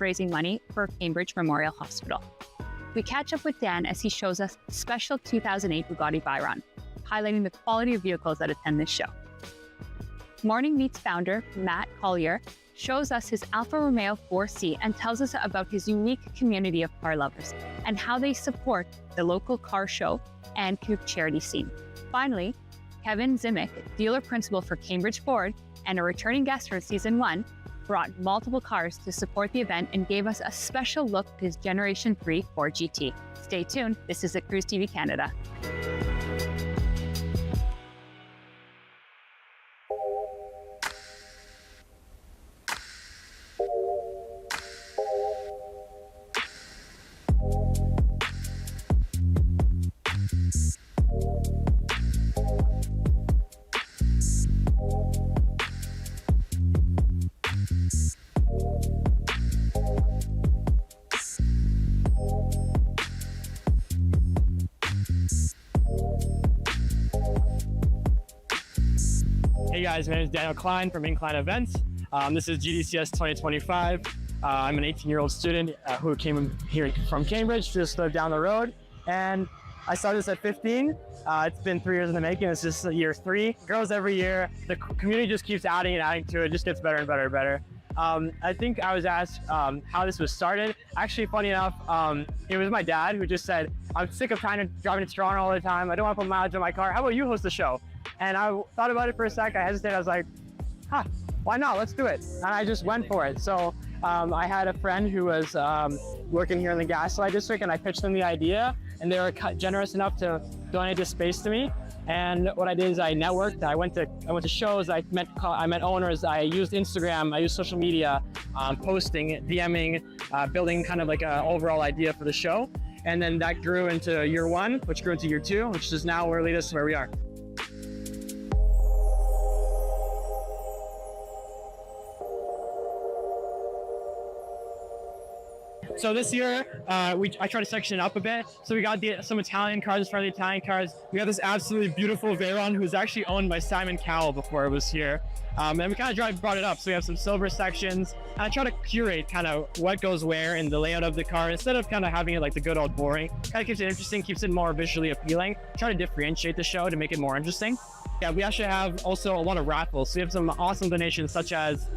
raising money for Cambridge Memorial Hospital. We catch up with Dan as he shows us the special 2008 Bugatti Veyron, highlighting the quality of vehicles that attend this show. Morning Meat's founder, Matt Collier, shows us his Alfa Romeo 4C and tells us about his unique community of car lovers and how they support the local car show and charity scene. Finally, Kevin Zimick, dealer principal for Cambridge Ford and a returning guest from season 1, brought multiple cars to support the event and gave us a special look at his Generation 3 Ford GT. Stay tuned, this is at Cruise TV Canada. Hey guys, my name is Daniel Klein from Incline Events. This is GDCS 2025. I'm an 18-year-old student who came here from Cambridge, just lived down the road. And I started this at 15. It's been 3 years in the making. It's just year 3. It grows every year. The community just keeps adding and adding to it. It just gets better and better and better. I think I was asked how this was started. Actually, funny enough, it was my dad who just said, I'm sick of driving to Toronto all the time. I don't want to put mileage on my car. How about you host the show? And I thought about it for a sec. I hesitated. I was like, why not? Let's do it. And I just went for it. So I had a friend who was working here in the Gaslight District, and I pitched them the idea, and they were generous enough to donate this space to me. And what I did is I networked. I went to shows. I met owners. I used Instagram. I used social media, posting, DMing, building kind of like an overall idea for the show. And then that grew into year 1, which grew into year 2, which is now where lead us to where we are. So this year, I tried to section it up a bit. So we got some Italian cars in front of the Italian cars. We got this absolutely beautiful Veyron, who was actually owned by Simon Cowell before it was here. And we kind of brought it up. So we have some silver sections. And I try to curate kind of what goes where in the layout of the car, instead of kind of having it like the good old boring. Kind of keeps it interesting, keeps it more visually appealing. Try to differentiate the show to make it more interesting. Yeah, we actually have also a lot of raffles. So we have some awesome donations, such as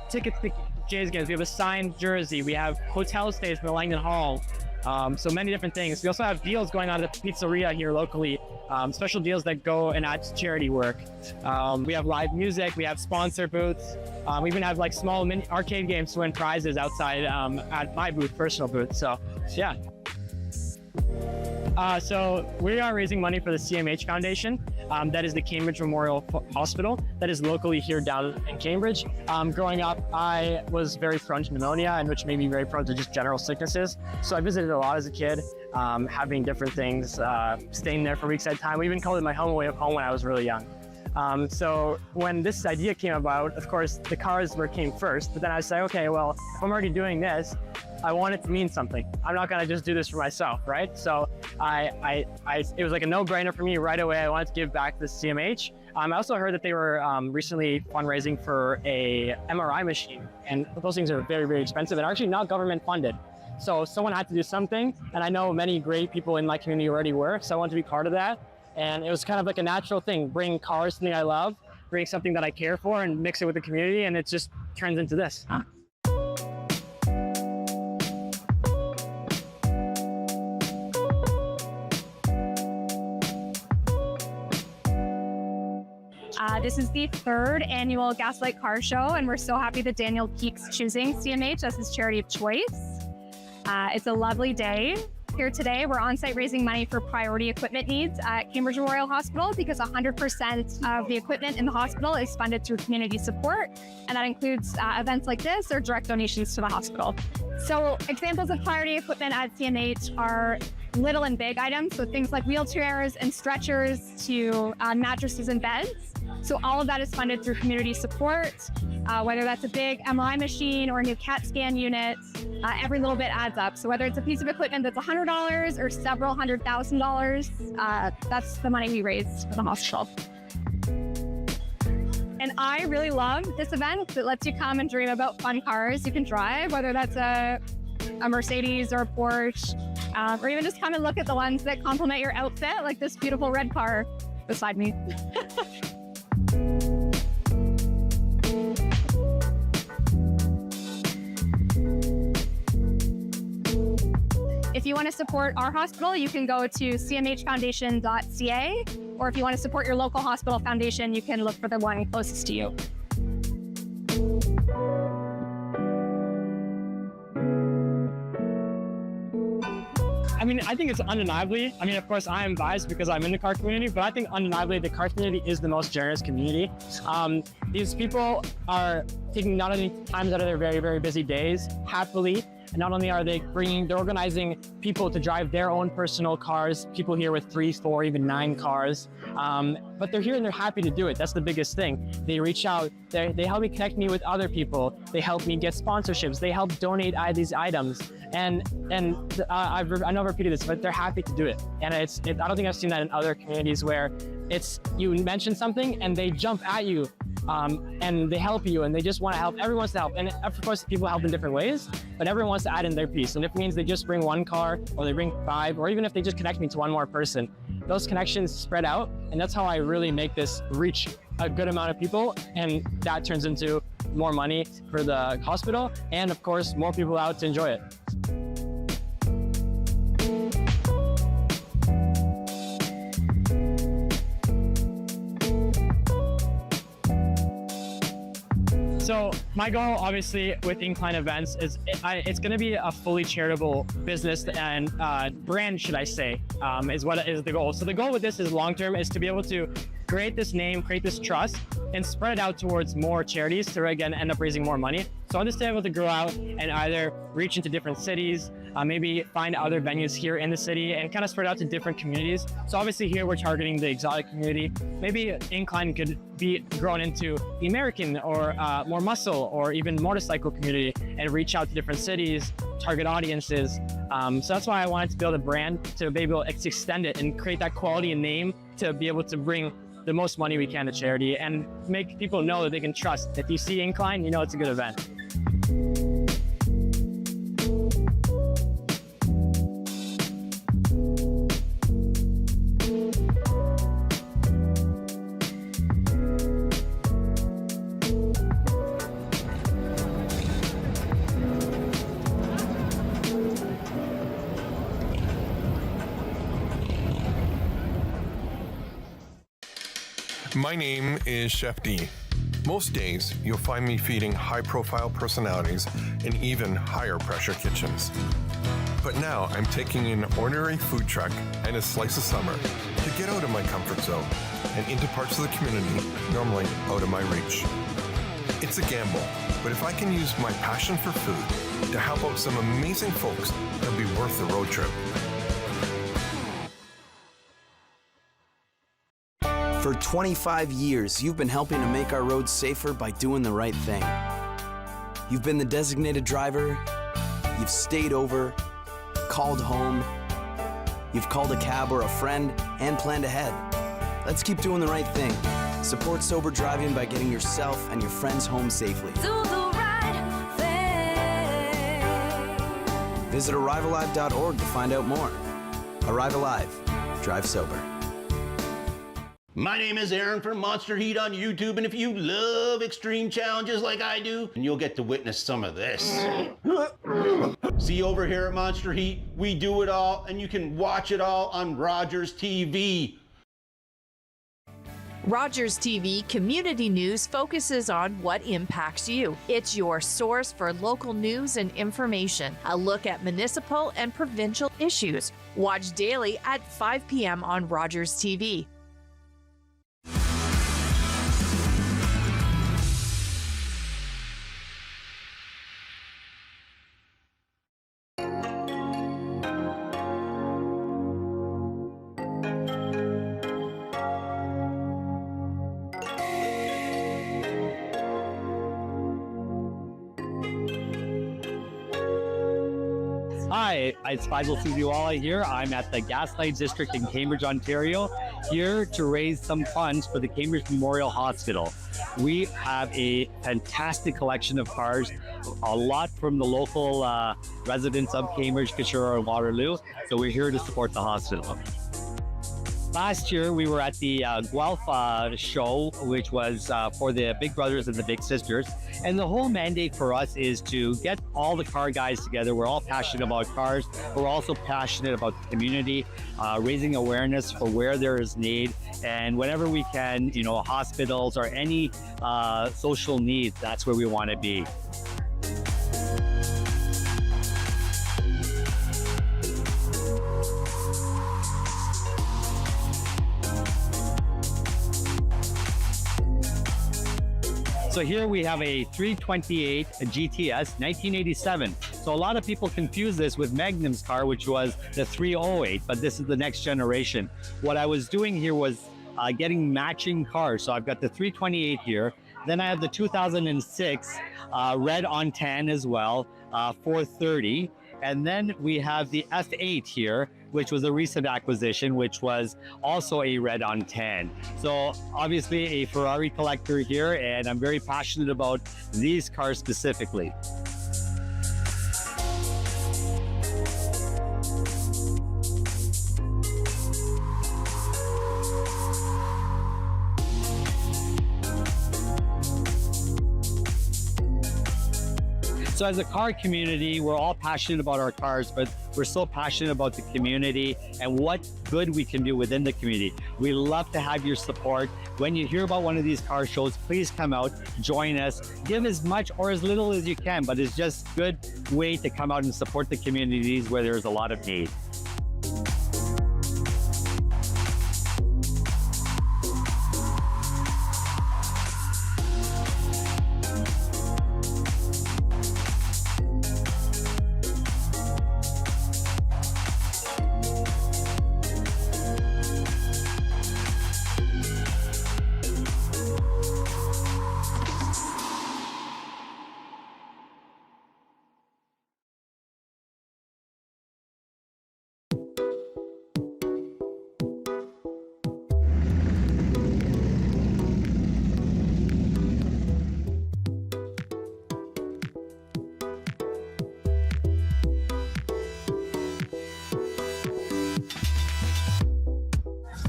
tickets to Jays games. We have a signed jersey. We have hotel stays for the Langdon Hall. So many different things. We also have deals going on at the pizzeria here locally. Special deals that go and add to charity work. We have live music. We have sponsor booths. We even have like small mini arcade games to win prizes outside at my booth, personal booth. So yeah. So we are raising money for the CMH Foundation. That is the Cambridge Memorial Hospital that is locally here down in Cambridge. Growing up, I was very prone to pneumonia, and which made me very prone to just general sicknesses. So I visited a lot as a kid, having different things, staying there for weeks at a time. We even called it my home away from home when I was really young. So when this idea came about, of course, the cars came first, but then I was like, okay, well, if I'm already doing this, I want it to mean something. I'm not gonna just do this for myself, right? So it was like a no-brainer for me right away. I wanted to give back to CMH. I also heard that they were recently fundraising for a MRI machine, and those things are very, very expensive and are actually not government funded. So someone had to do something, and I know many great people in my community already were, so I wanted to be part of that. And it was kind of like a natural thing, bring cars, something I love, bring something that I care for, and mix it with the community, and it just turns into this. This is the 3rd annual Gaslight Car Show, and we're so happy that Daniel keeps choosing CMH as his charity of choice. It's a lovely day. Here today, we're on site raising money for priority equipment needs at Cambridge Memorial Hospital, because 100% of the equipment in the hospital is funded through community support, and that includes events like this or direct donations to the hospital. So examples of priority equipment at CMH are little and big items, so things like wheelchairs and stretchers to mattresses and beds. So all of that is funded through community support, whether that's a big MRI machine or a new CAT scan unit. Every little bit adds up. So whether it's a piece of equipment that's $100 or several $100,000, that's the money we raised for the hospital. And I really love this event that lets you come and dream about fun cars you can drive, whether that's a Mercedes or a Porsche, or even just come and look at the ones that complement your outfit, like this beautiful red car beside me. If you want to support our hospital, you can go to cmhfoundation.ca, or if you want to support your local hospital foundation, you can look for the one closest to you. I mean, I think it's undeniably, of course, I am biased because I'm in the car community, but I think undeniably the car community is the most generous community. These people are taking not only times out of their very, very busy days, happily, and not only are they're organizing people to drive their own personal cars, people here with 3, 4, even 9 cars, but they're here and they're happy to do it. That's the biggest thing. They reach out, they help me connect me with other people, they help me get sponsorships, they help donate these items, and I know I've repeated this, but they're happy to do it. And I don't think I've seen that in other communities where you mention something and they jump at you, and they help you, and they just want to help. Everyone wants to help, and of course people help in different ways, but everyone wants to add in their piece. And if it means they just bring 1 car, or they bring 5, or even if they just connect me to 1 more person, those connections spread out, and that's how I really make this reach a good amount of people, and that turns into more money for the hospital, and of course more people out to enjoy it. So my goal, obviously, with Incline Events is it's going to be a fully charitable business and brand, should I say, is the goal. So the goal with this is long-term is to be able to create this name, create this trust, and spread it out towards more charities to, again, end up raising more money. So I'm just able to grow out and either reach into different cities, maybe find other venues here in the city, and kind of spread out to different communities. So obviously here we're targeting the exotic community. Maybe Incline could be grown into the American or more muscle or even motorcycle community and reach out to different cities, target audiences. So that's why I wanted to build a brand to be able to extend it and create that quality and name to be able to bring the most money we can to charity and make people know that they can trust. If you see Incline, you know it's a good event. My name is Chef D. Most days, you'll find me feeding high-profile personalities in even higher-pressure kitchens. But now, I'm taking an ordinary food truck and a slice of summer to get out of my comfort zone and into parts of the community normally out of my reach. It's a gamble, but if I can use my passion for food to help out some amazing folks, it'll be worth the road trip. For 25 years, you've been helping to make our roads safer by doing the right thing. You've been the designated driver, you've stayed over, called home, you've called a cab or a friend, and planned ahead. Let's keep doing the right thing. Support sober driving by getting yourself and your friends home safely. Do the right thing. Visit ArriveAlive.org to find out more. Arrive Alive. Drive sober. My name is Aaron from Monster Heat on YouTube, and if you love extreme challenges like I do, you'll get to witness some of this. See, over here at Monster Heat, we do it all, and you can watch it all on Rogers TV. Rogers TV Community News focuses on what impacts you. It's your source for local news and information, a look at municipal and provincial issues. Watch daily at 5 p.m. on Rogers TV. Hi, it's Faisal Suziwala here. I'm at the Gaslight District in Cambridge, Ontario, here to raise some funds for the Cambridge Memorial Hospital. We have a fantastic collection of cars, a lot from the local residents of Cambridge, Kitchener, and Waterloo. So we're here to support the hospital. Last year, we were at the Guelph show, which was for the Big Brothers and the Big Sisters. And the whole mandate for us is to get all the car guys together. We're all passionate about cars. We're also passionate about the community, raising awareness for where there is need. And whenever we can, you know, hospitals or any social needs, that's where we want to be. So here we have a 328 GTS 1987. So a lot of people confuse this with Magnum's car, which was the 308, but this is the next generation. What I was doing here was getting matching cars. So I've got the 328 here. Then I have the 2006 red on tan as well, 430. And then we have the F8 here, which was a recent acquisition, which was also a red on tan. So obviously a Ferrari collector here, and I'm very passionate about these cars specifically. So as a car community, we're all passionate about our cars, but we're so passionate about the community and what good we can do within the community. We love to have your support. When you hear about one of these car shows, please come out, join us, give as much or as little as you can, but it's just a good way to come out and support the communities where there's a lot of need.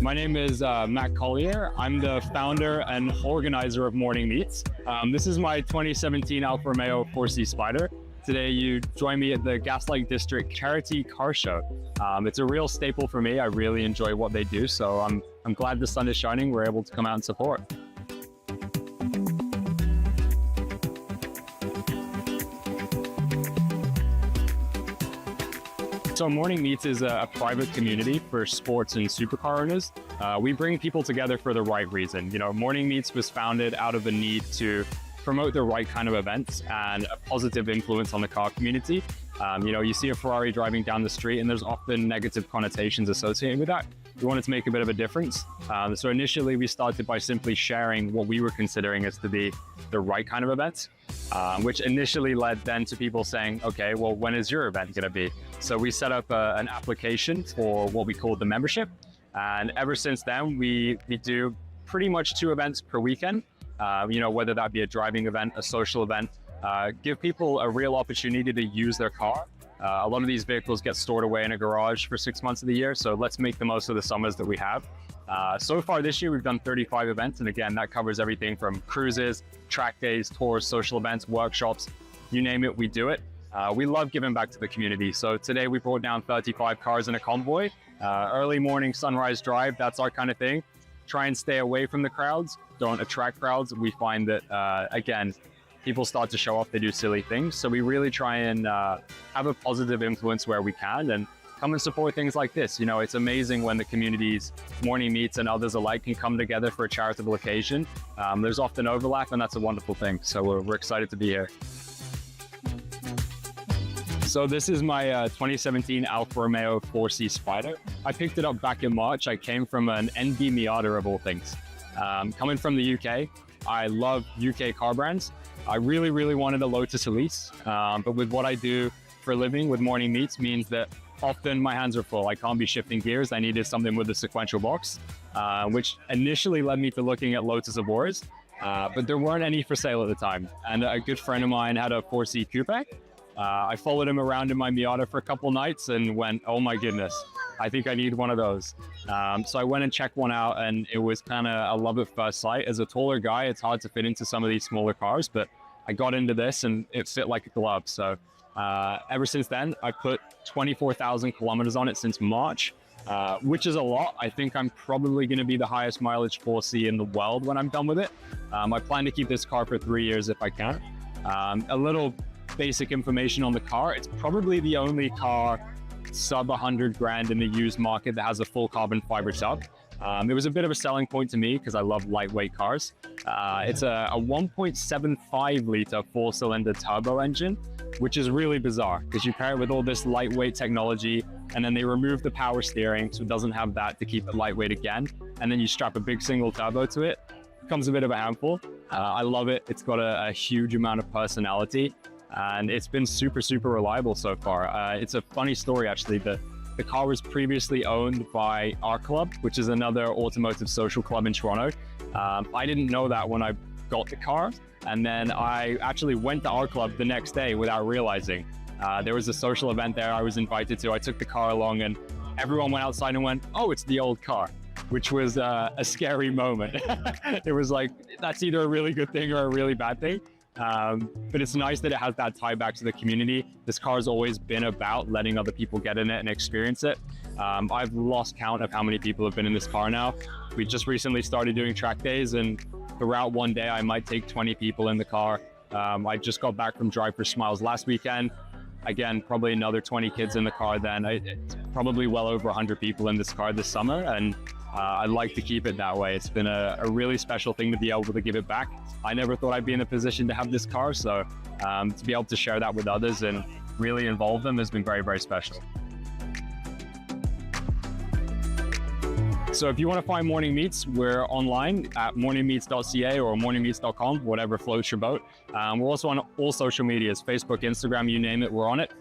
My name is Matt Collier. I'm the founder and organizer of Morning Meets. This is my 2017 Alfa Romeo 4C Spider. Today you join me at the Gaslight District Charity Car Show. It's a real staple for me. I really enjoy what they do, so I'm glad the sun is shining. We're able to come out and support. So Morning Meets is a private community for sports and supercar owners. We bring people together for the right reason. You know, Morning Meets was founded out of a need to promote the right kind of events and a positive influence on the car community. You know, you see a Ferrari driving down the street and there's often negative connotations associated with that. We wanted to make a bit of a difference. So initially we started by simply sharing what we were considering as to be the right kind of events, which initially led then to people saying, okay, well, when is your event gonna be? So we set up an application for what we call the membership. And ever since then, we do pretty much 2 events per weekend. You know, whether that be a driving event, a social event, give people a real opportunity to use their car. A lot of these vehicles get stored away in a garage for 6 months of the year, so let's make the most of the summers that we have. So far this year, we've done 35 events, and again, that covers everything from cruises, track days, tours, social events, workshops, you name it, we do it. We love giving back to the community, so today we brought down 35 cars in a convoy. Early morning sunrise drive, that's our kind of thing. Try and stay away from the crowds, don't attract crowds. We find that, again, people start to show off, they do silly things. So we really try and have a positive influence where we can and come and support things like this. You know, it's amazing when the communities, Morning Meets and others alike can come together for a charitable occasion. There's often overlap and that's a wonderful thing. So we're excited to be here. So this is my 2017 Alfa Romeo 4C Spider. I picked it up back in March. I came from an NV Miata of all things. Coming from the UK, I love UK car brands. I really, really wanted a Lotus Elise, but with what I do for a living with morning meets means that often my hands are full. I can't be shifting gears. I needed something with a sequential box, which initially led me to looking at Lotus Evoras, but there weren't any for sale at the time. And a good friend of mine had a 4C Coupe. I followed him around in my Miata for a couple nights and went, oh my goodness, I think I need one of those. So I went and checked one out, and it was kind of a love at first sight. As a taller guy, it's hard to fit into some of these smaller cars, but I got into this and it fit like a glove. So ever since then, I put 24,000 kilometers on it since March, which is a lot. I think I'm probably going to be the highest mileage 4C in the world when I'm done with it. I plan to keep this car for 3 years if I can. A little basic information on the car. It's probably the only car sub 100 grand in the used market that has a full carbon fiber sub. It was a bit of a selling point to me because I love lightweight cars. It's a 1.75 liter 4-cylinder turbo engine, which is really bizarre because you pair it with all this lightweight technology, and then they remove the power steering so it doesn't have that to keep it lightweight again, and then you strap a big single turbo to it. Becomes a bit of a handful. I love it. It's got a huge amount of personality, and it's been super, super reliable so far. It's a funny story, actually. The car was previously owned by Our Club, which is another automotive social club in Toronto. I didn't know that when I got the car, and then I actually went to Our Club the next day without realizing. There was a social event there I was invited to. I took the car along, and everyone went outside and went, oh, it's the old car, which was a scary moment. It was like, that's either a really good thing or a really bad thing. But it's nice that it has that tie back to the community. This car's always been about letting other people get in it and experience it. I've lost count of how many people have been in this car now. We just recently started doing track days, and throughout one day, I might take 20 people in the car. I just got back from Drive for Smiles last weekend. Again, probably another 20 kids in the car then. It's probably well over 100 people in this car this summer, and I'd like to keep it that way. It's been a really special thing to be able to give it back. I never thought I'd be in a position to have this car, so to be able to share that with others and really involve them has been very, very special. So if you want to find Morning Meets, we're online at morningmeets.ca or morningmeets.com, whatever floats your boat. We're also on all social medias, Facebook, Instagram, you name it, we're on it.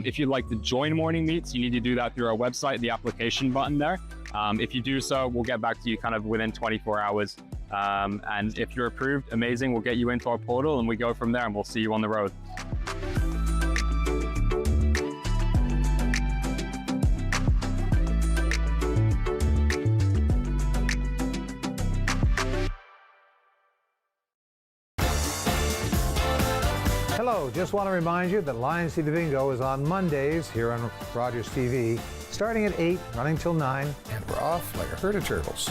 If you'd like to join Morning Meets, you need to do that through our website, the application button there. If you do so, we'll get back to you kind of within 24 hours. And if you're approved, amazing, we'll get you into our portal and we go from there, and we'll see you on the road. Hello, just want to remind you that Lions TV Bingo is on Mondays here on Rogers TV, starting at 8, running till 9. And we're off like a herd of turtles.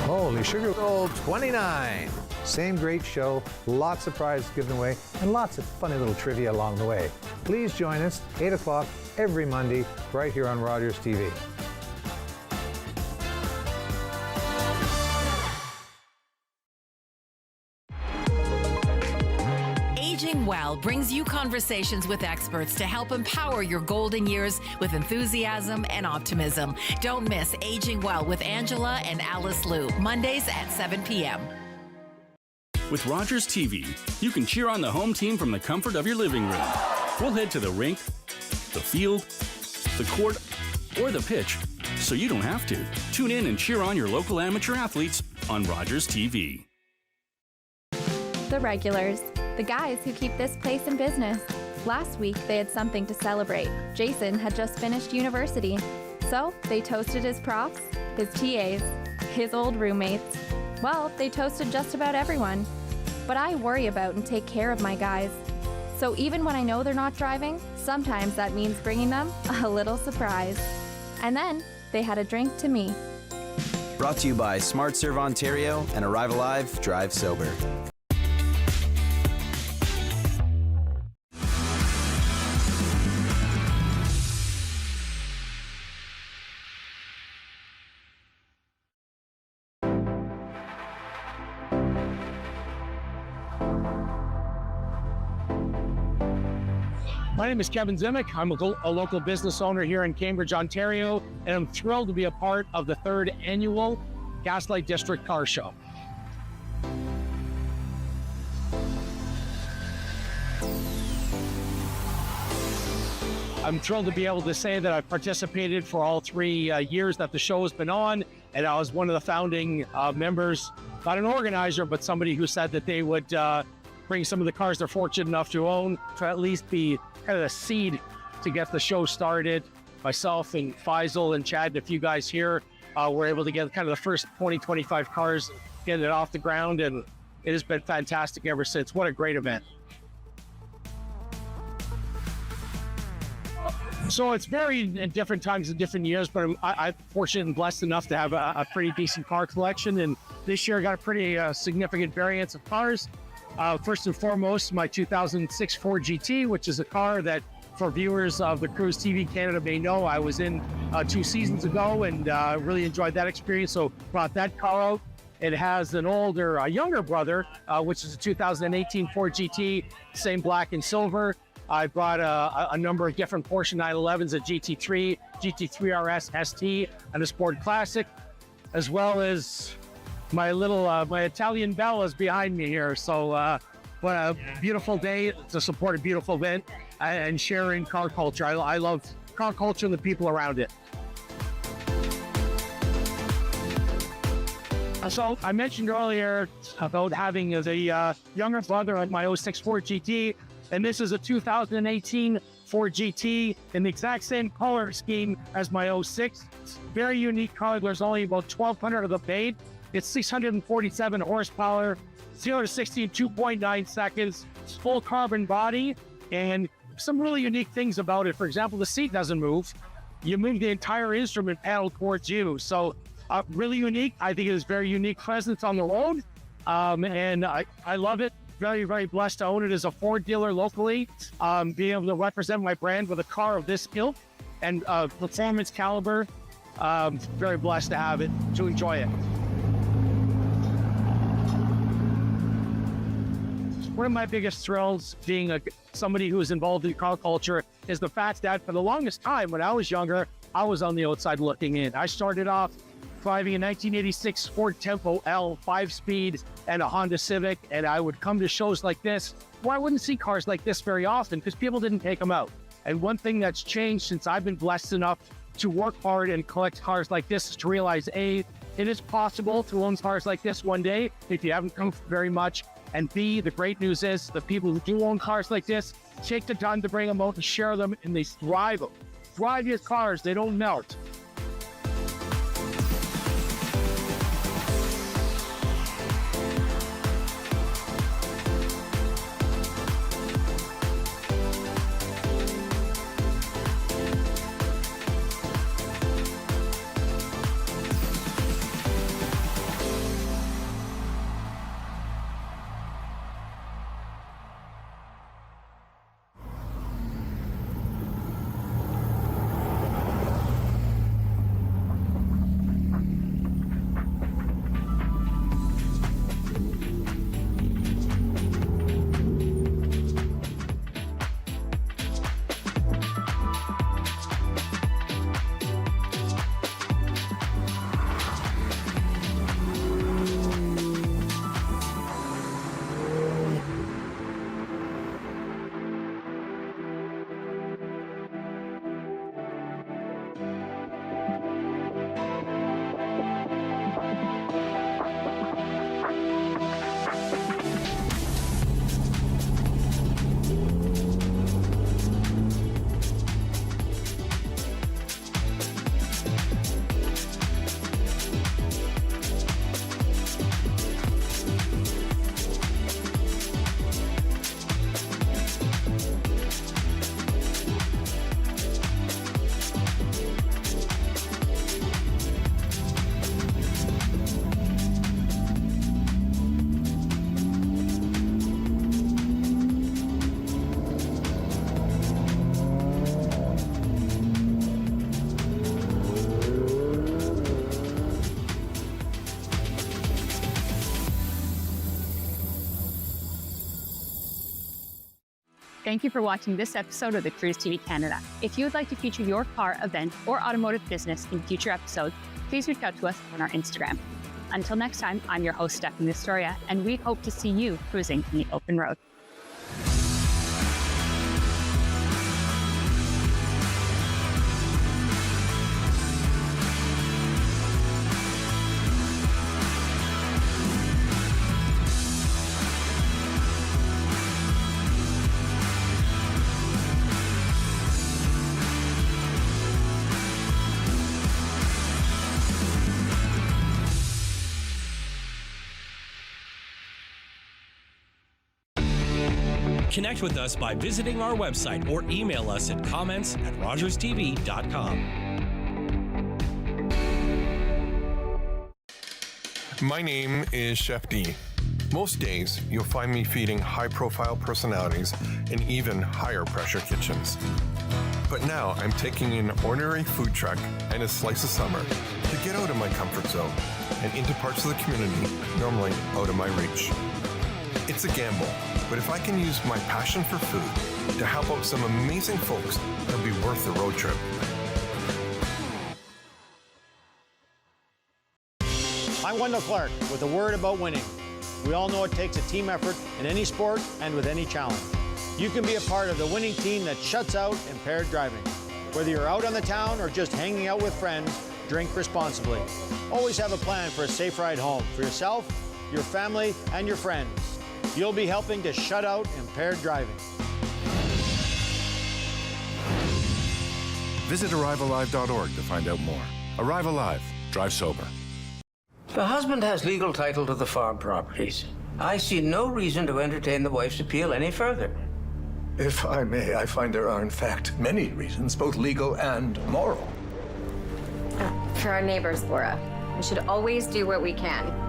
Holy sugar gold 29. Same great show, lots of prizes given away, and lots of funny little trivia along the way. Please join us 8 o'clock every Monday right here on Rogers TV. Aging Well brings you conversations with experts to help empower your golden years with enthusiasm and optimism. Don't miss Aging Well with Angela and Alice Liu, Mondays at 7 p.m. With Rogers TV, you can cheer on the home team from the comfort of your living room. We'll head to the rink, the field, the court, or the pitch, so you don't have to. Tune in and cheer on your local amateur athletes on Rogers TV. The regulars, the guys who keep this place in business. Last week, they had something to celebrate. Jason had just finished university, so they toasted his profs, his TAs, his old roommates. Well, they toasted just about everyone. But I worry about and take care of my guys. So even when I know they're not driving, sometimes that means bringing them a little surprise. And then they had a drink to me. Brought to you by Smart Serve Ontario and Arrive Alive, Drive Sober. My name is Kevin Zimick. I'm a local business owner here in Cambridge, Ontario, and I'm thrilled to be a part of the 3rd annual Gaslight District Car Show. I'm thrilled to be able to say that I've participated for all 3 years that the show has been on, and I was one of the founding members, not an organizer, but somebody who said that they would bring some of the cars they're fortunate enough to own to at least be kind of the seed to get the show started. Myself and Faisal and Chad and a few guys here were able to get kind of the first 20-25 cars, get it off the ground, and it has been fantastic ever since. What a great event. So it's varied in different times and different years, but I'm fortunate and blessed enough to have a pretty decent car collection. And this year I got a pretty significant variance of cars. First and foremost, my 2006 Ford GT, which is a car that for viewers of the Cruise TV Canada may know I was in 2 seasons ago and really enjoyed that experience. So brought that car out. It has an older, younger brother, which is a 2018 Ford GT, same black and silver. I brought a number of different Porsche 911s, a GT3, GT3 RS ST, and a Sport Classic, as well as my little, my Italian Bellas behind me here. So what a beautiful day to support a beautiful event and sharing car culture. I love car culture and the people around it. So I mentioned earlier about having the younger brother of my 06 Ford GT, and this is a 2018 Ford GT in the exact same color scheme as my 06. Very unique car. There's only about 1,200 of them made. It's 647 horsepower, 0 to 60 in 2.9 seconds. It's full carbon body, and some really unique things about it. For example, the seat doesn't move. You move the entire instrument panel towards you. So really unique. I think it is very unique presence on the road, and I love it. Very, very blessed to own it as a Ford dealer locally, being able to represent my brand with a car of this ilk and performance caliber. Very blessed to have it, to enjoy it. One of my biggest thrills being somebody who is involved in car culture is the fact that for the longest time when I was younger, I was on the outside looking in. I started off driving a 1986 Ford Tempo L 5-speed and a Honda Civic, and I would come to shows like this. Well, I wouldn't see cars like this very often because people didn't take them out. And one thing that's changed since I've been blessed enough to work hard and collect cars like this is to realize, A, it is possible to own cars like this one day if you haven't come very much. And B, the great news is the people who do own cars like this take the time to bring them out and share them, and they thrive them. Thrive your cars, they don't melt. Thank you for watching this episode of the Cruise TV Canada. If you would like to feature your car, event, or automotive business in future episodes, please reach out to us on our Instagram. Until next time, I'm your host, Stephanie Astoria, and we hope to see you cruising in the open road. Connect with us by visiting our website or email us at comments@rogerstv.com. My name is Chef D. Most days, you'll find me feeding high-profile personalities in even higher-pressure kitchens. But now I'm taking an ordinary food truck and a slice of summer to get out of my comfort zone and into parts of the community normally out of my reach. It's a gamble, but if I can use my passion for food to help out some amazing folks, it'll be worth the road trip. I'm Wendell Clark with a word about winning. We all know it takes a team effort in any sport and with any challenge. You can be a part of the winning team that shuts out impaired driving. Whether you're out on the town or just hanging out with friends, drink responsibly. Always have a plan for a safe ride home for yourself, your family, and your friends. You'll be helping to shut out impaired driving. Visit ArriveAlive.org to find out more. Arrive Alive. Drive sober. The husband has legal title to the farm properties. I see no reason to entertain the wife's appeal any further. If I may, I find there are, in fact, many reasons, both legal and moral. For our neighbors, Laura. We should always do what we can.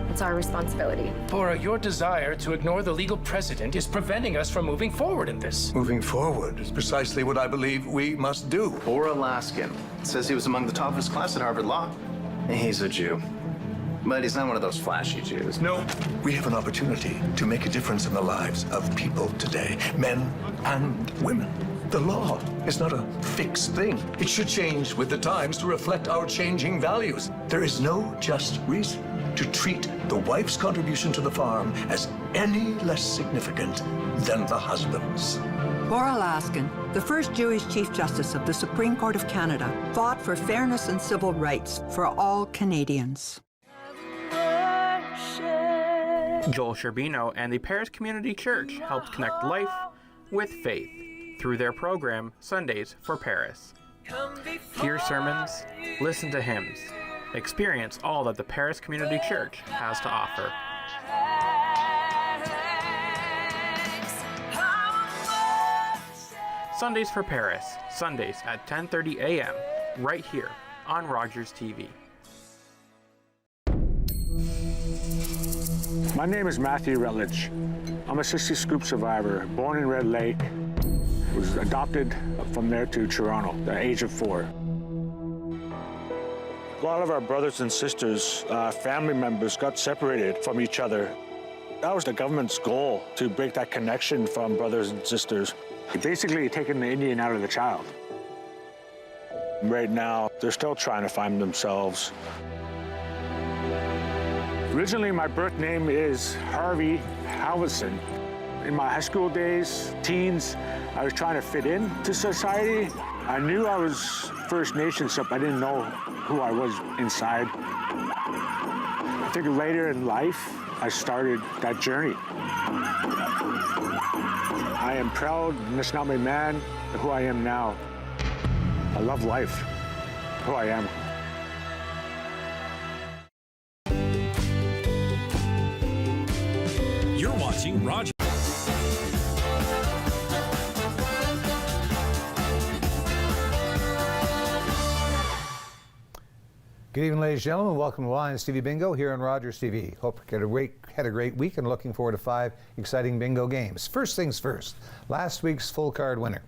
It's our responsibility. Laura, your desire to ignore the legal precedent is preventing us from moving forward in this. Moving forward is precisely what I believe we must do. Laura Laskin says he was among the top of his class at Harvard Law. He's a Jew. But he's not one of those flashy Jews. No, we have an opportunity to make a difference in the lives of people today, men and women. The law is not a fixed thing. It should change with the times to reflect our changing values. There is no just reason to treat the wife's contribution to the farm as any less significant than the husband's. Laura Laskin, the first Jewish Chief Justice of the Supreme Court of Canada, fought for fairness and civil rights for all Canadians. Joel Sherbino and the Paris Community Church helped connect life with faith through their program Sundays for Paris. Hear sermons, listen to hymns, experience all that the Paris Community Church has to offer. Sundays for Paris, Sundays at 10:30 a.m., right here on Rogers TV. My name is Matthew Rutledge. I'm a 60 Scoop survivor, born in Red Lake. Was adopted from there to Toronto at the age of 4. A lot of our brothers and sisters, family members got separated from each other. That was the government's goal, to break that connection from brothers and sisters. Basically taking the Indian out of the child. Right now, they're still trying to find themselves. Originally, my birth name is Harvey Halverson. In my high school days, teens, I was trying to fit into society. I knew I was First Nations, but I didn't know who I was inside. I think later in life, I started that journey. I am proud, and it's not my man, who I am now. I love life, who I am. You're watching Roger. Good evening, ladies and gentlemen. Welcome to Lions TV Bingo here on Rogers TV. Hope you had a great week and looking forward to 5 exciting bingo games. First things first, last week's full card winner,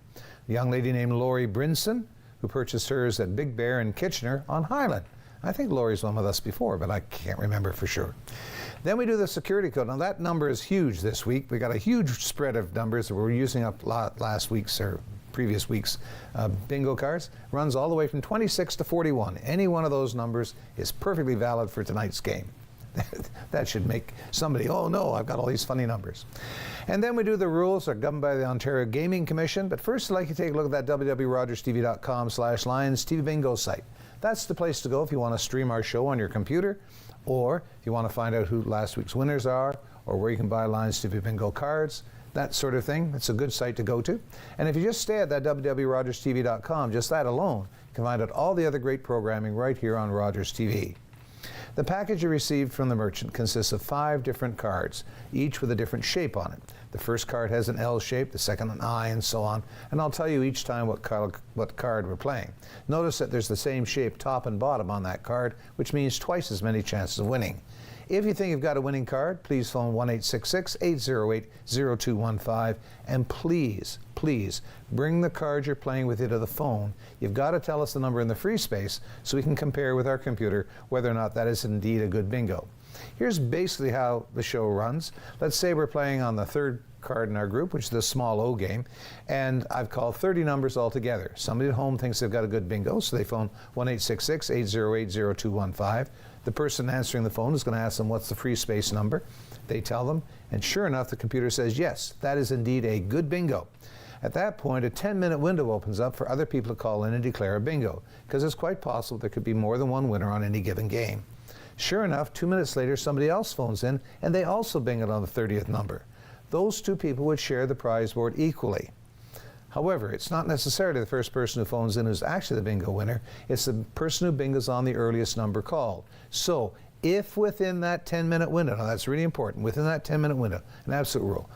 a young lady named Lori Brinson, who purchased hers at Big Bear in Kitchener on Highland. I think Lori's won with us before, but I can't remember for sure. Then we do the security code. Now that number is huge this week. We got a huge spread of numbers that we're using up last week's or previous week's bingo cards. Runs all the way from 26 to 41. Any one of those numbers is perfectly valid for tonight's game. That should make somebody, oh no, I've got all these funny numbers. And then we do the rules that are governed by the Ontario Gaming Commission. But first, I'd like you to take a look at that www.rogerstv.com/Lions TV Bingo site. That's the place to go if you want to stream our show on your computer, or if you want to find out who last week's winners are, or where you can buy Lions TV Bingo cards, that sort of thing. It's a good site to go to. And if you just stay at that www.rogerstv.com, just that alone, you can find out all the other great programming right here on Rogers TV. The package you received from the merchant consists of 5 different cards, each with a different shape on it. The first card has an L shape, the second an I, and so on. And I'll tell you each time what card we're playing. Notice that there's the same shape top and bottom on that card, which means twice as many chances of winning. If you think you've got a winning card, please phone 1-866-808-0215, and please bring the card you're playing with you to the phone. You've got to tell us the number in the free space so we can compare with our computer whether or not that is indeed a good bingo. Here's basically how the show runs. Let's say we're playing on the third card in our group, which is the small O game, and I've called 30 numbers altogether. Somebody at home thinks they've got a good bingo, so they phone 1-866-808-0215. The person answering the phone is going to ask them what's the free space number. They tell them, and sure enough, the computer says, yes, that is indeed a good bingo. At that point, a 10-minute window opens up for other people to call in and declare a bingo, because it's quite possible there could be more than one winner on any given game. Sure enough, 2 minutes later, somebody else phones in, and they also bingoed on the 30th number. Those two people would share the prize board equally. However, it's not necessarily the first person who phones in who's actually the bingo winner. It's the person who bingos on the earliest number called. So, if within that 10-minute window, now that's really important, within that 10-minute window, an absolute rule,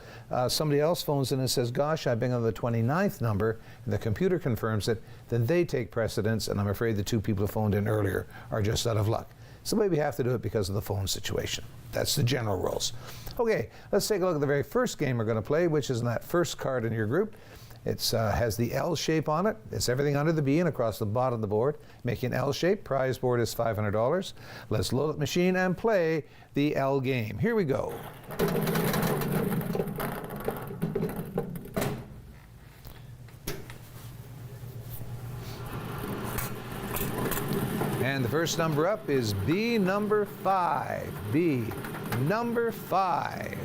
somebody else phones in and says, gosh, I bingoed on the 29th number, and the computer confirms it, then they take precedence, and I'm afraid the two people who phoned in earlier are just out of luck. So maybe we have to do it because of the phone situation. That's the general rules. Okay, let's take a look at the very first game we're going to play, which is in that first card in your group. It has the L shape on it. It's everything under the B and across the bottom of the board, making an L shape. Prize board is $500. Let's load up the machine and play the L game. Here we go. And the first number up is B number 5. B number 5.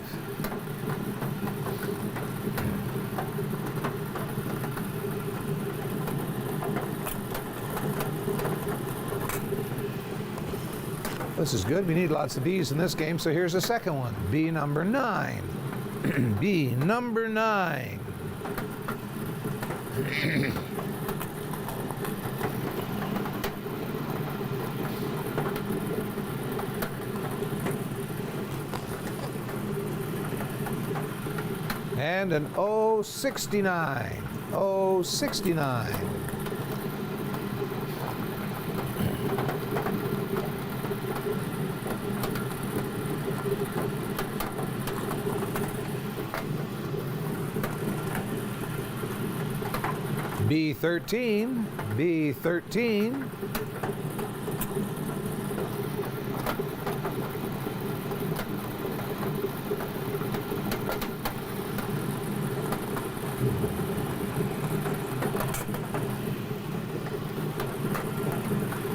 This is good. We need lots of B's in this game, so here's the second one. B number 9. B number 9. And an O69. O69. B13, B13.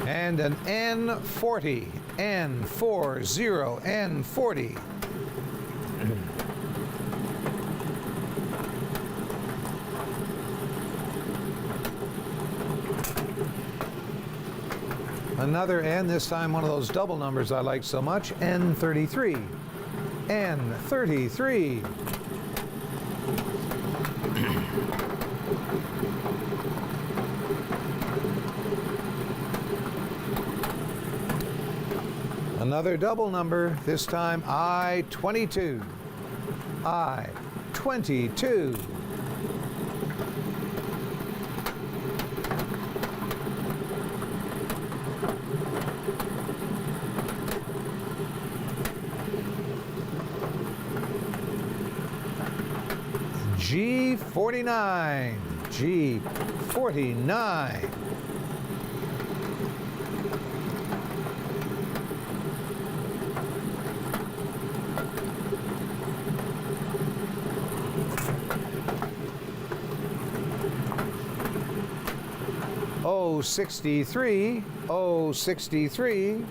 And an N40, N40, N40. Another N, this time one of those double numbers I like so much, N33. N33. Another double number, this time I-22. I-22. G49. G49. O63, O63.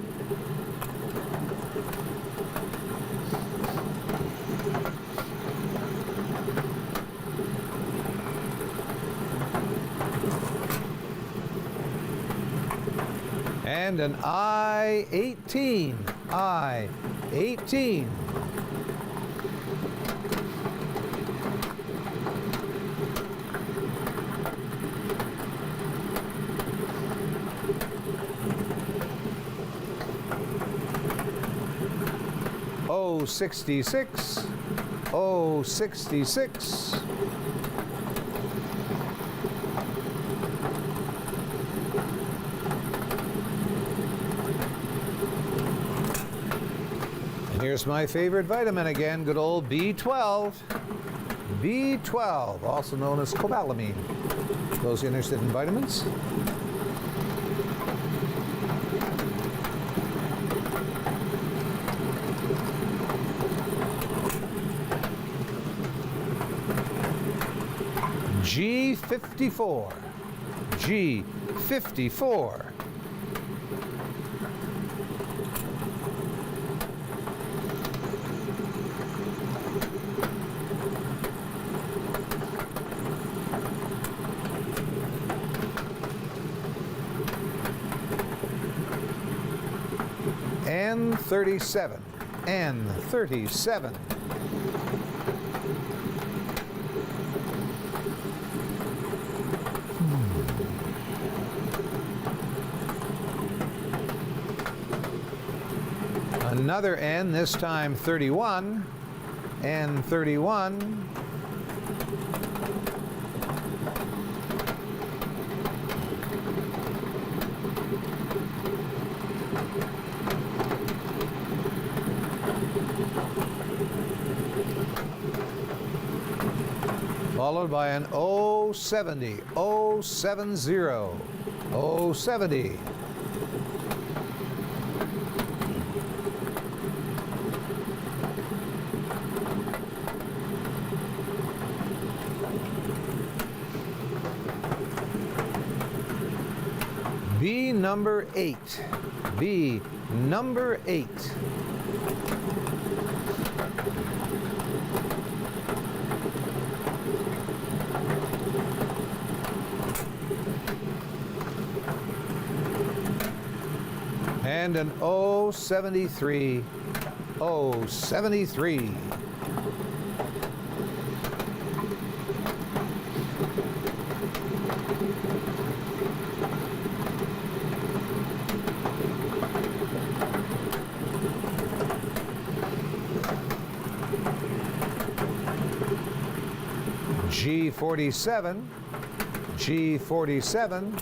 And an I-18, I-18. O66, 066. And here's my favorite vitamin again, good old B12. B12, also known as cobalamin. Those interested in vitamins? G54. G54. N37. N37. Another N, this time 31. N31. Followed by an 070. 070. 070. B number 8. B number 8. And an 073. 073. G47. G47.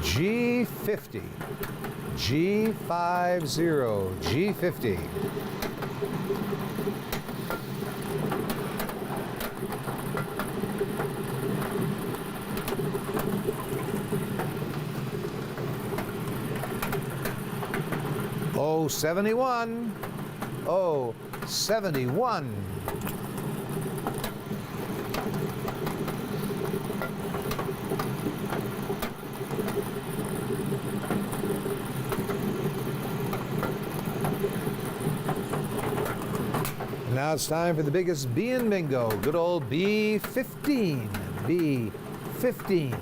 G50. G50. G50. Oh, 71. Oh, 71. Now it's time for the biggest B in bingo. Good old B15. B15.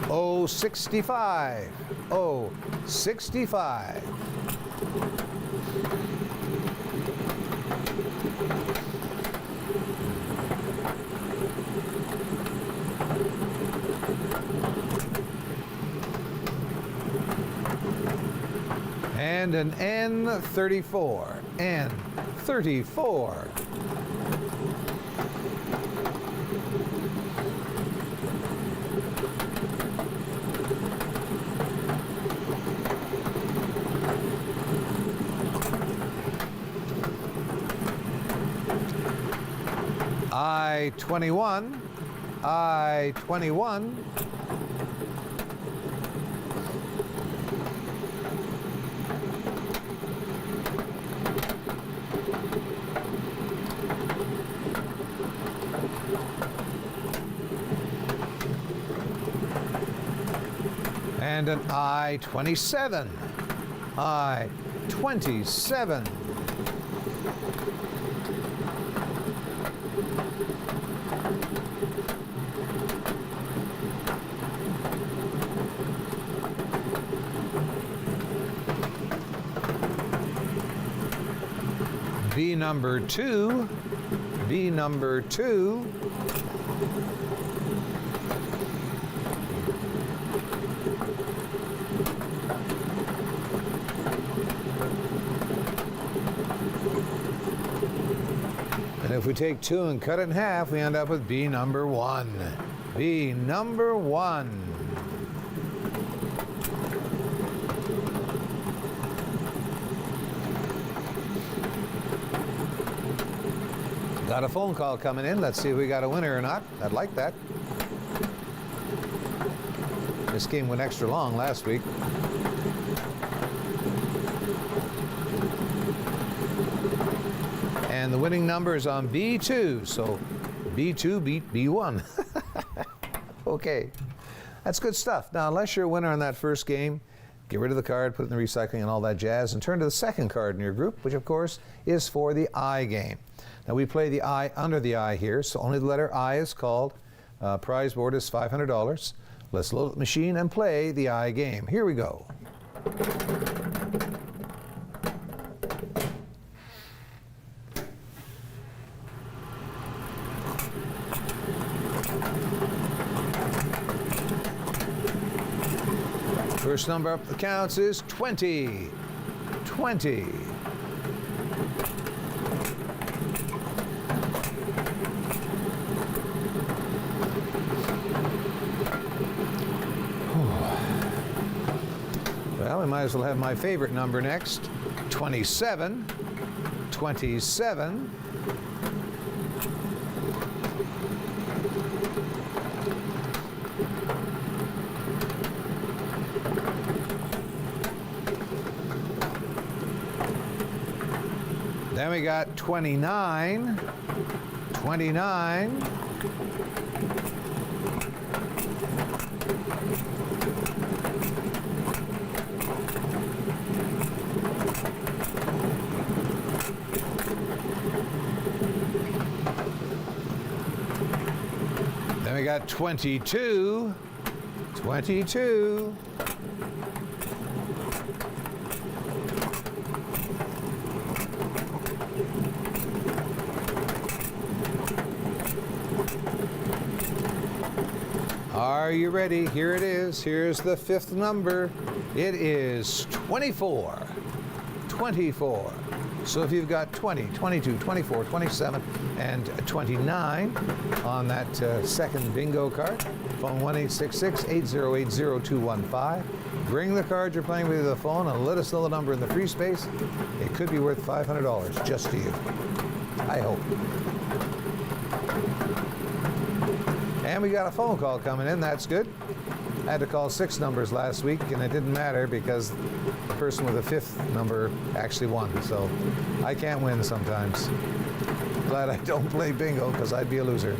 Oh, 65. Oh, 65. And an N34. N34. I-21. I-21. And an I-27. I-27. 27. B number 2. B number 2. And if we take 2 and cut it in half, we end up with B number 1. B number 1. Got a phone call coming in. Let's see if we got a winner or not. I'd like that. This game went extra long last week. And the winning number is on B2, so B2 beat B1. Okay, that's good stuff. Now, unless you're a winner on that first game, get rid of the card, put it in the recycling and all that jazz, and turn to the second card in your group, which of course is for the I game. Now we play the I under the I here, so only the letter I is called. Prize board is $500. Let's load the machine and play the I game. Here we go. First number up the counts is 20. 20. Well, we might as well have my favorite number next. 27. 27. Then we got 29. 29. Then we got 22. 22. Are you ready? Here it is. Here's the fifth number. It is 24. 24. So if you've got 20, 22, 24, 27, and 29 on that second bingo card, phone 1-866-808-0215. Bring the card you're playing with the phone and let us know the number in the free space. It could be worth $500 just to you. I hope. And we got a phone call coming in. That's good. I had to call 6 numbers last week, and it didn't matter because the person with the 5th number actually won. So I can't win sometimes. Glad I don't play bingo because I'd be a loser.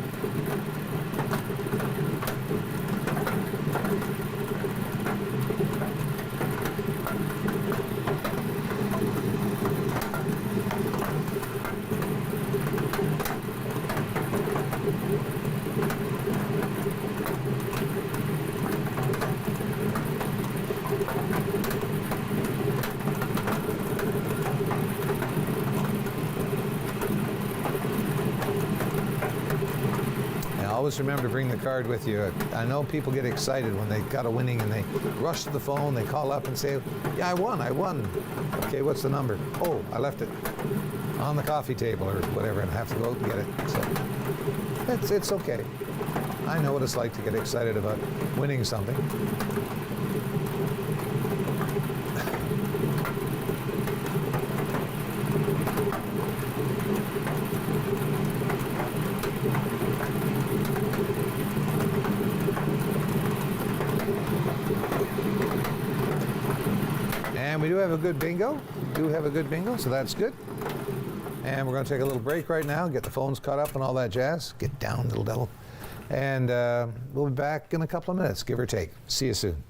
Always remember to bring the card with you. I know people get excited when they got a winning and they rush to the phone, they call up and say, yeah, I won. Okay, what's the number? Oh, I left it on the coffee table or whatever and I have to go out and get it. So it's okay. I know what it's like to get excited about winning something. And we do have a good bingo. So that's good. And we're going to take a little break right now, get the phones caught up and all that jazz. Get down, little devil. And we'll be back in a couple of minutes, give or take. See you soon.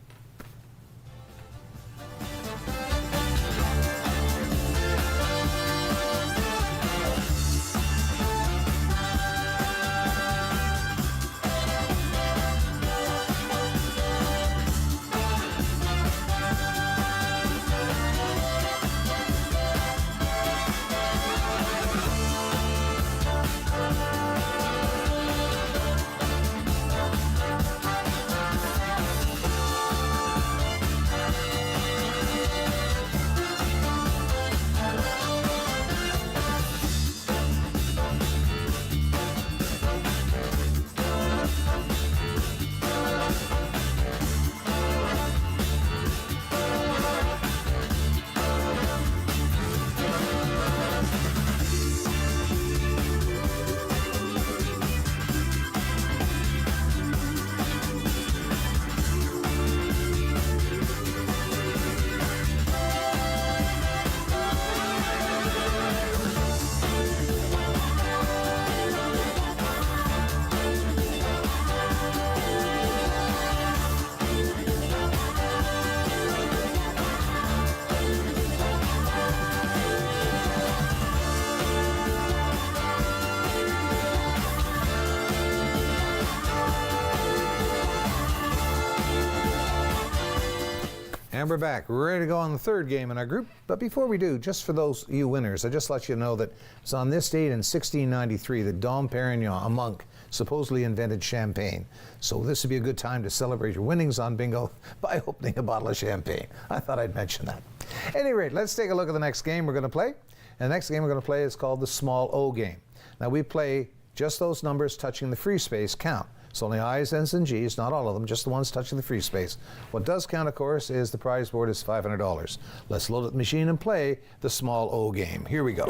And we're back. We're ready to go on the third game in our group. But before we do, just for those of you winners, I just let you know that it's on this date in 1693 that Dom Perignon, a monk, supposedly invented champagne. So this would be a good time to celebrate your winnings on bingo by opening a bottle of champagne. I thought I'd mention that. At any rate, let's take a look at the next game we're going to play. And the next game we're going to play is called the Small O game. Now we play just those numbers touching the free space count. It's only I's, N's, and G's, not all of them, just the ones touching the free space. What does count, of course, is the prize board is $500. Let's load up the machine and play the Small O game. Here we go.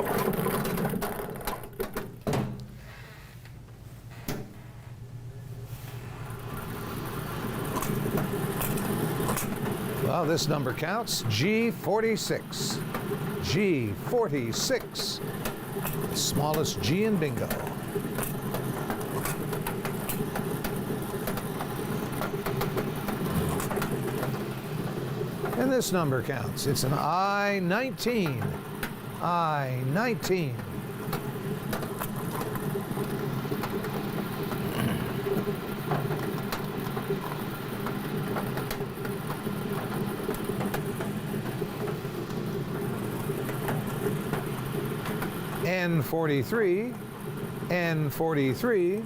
Well, this number counts, G46. G46, the smallest G in bingo. And this number counts. It's an I-19. I-19. N43. N43.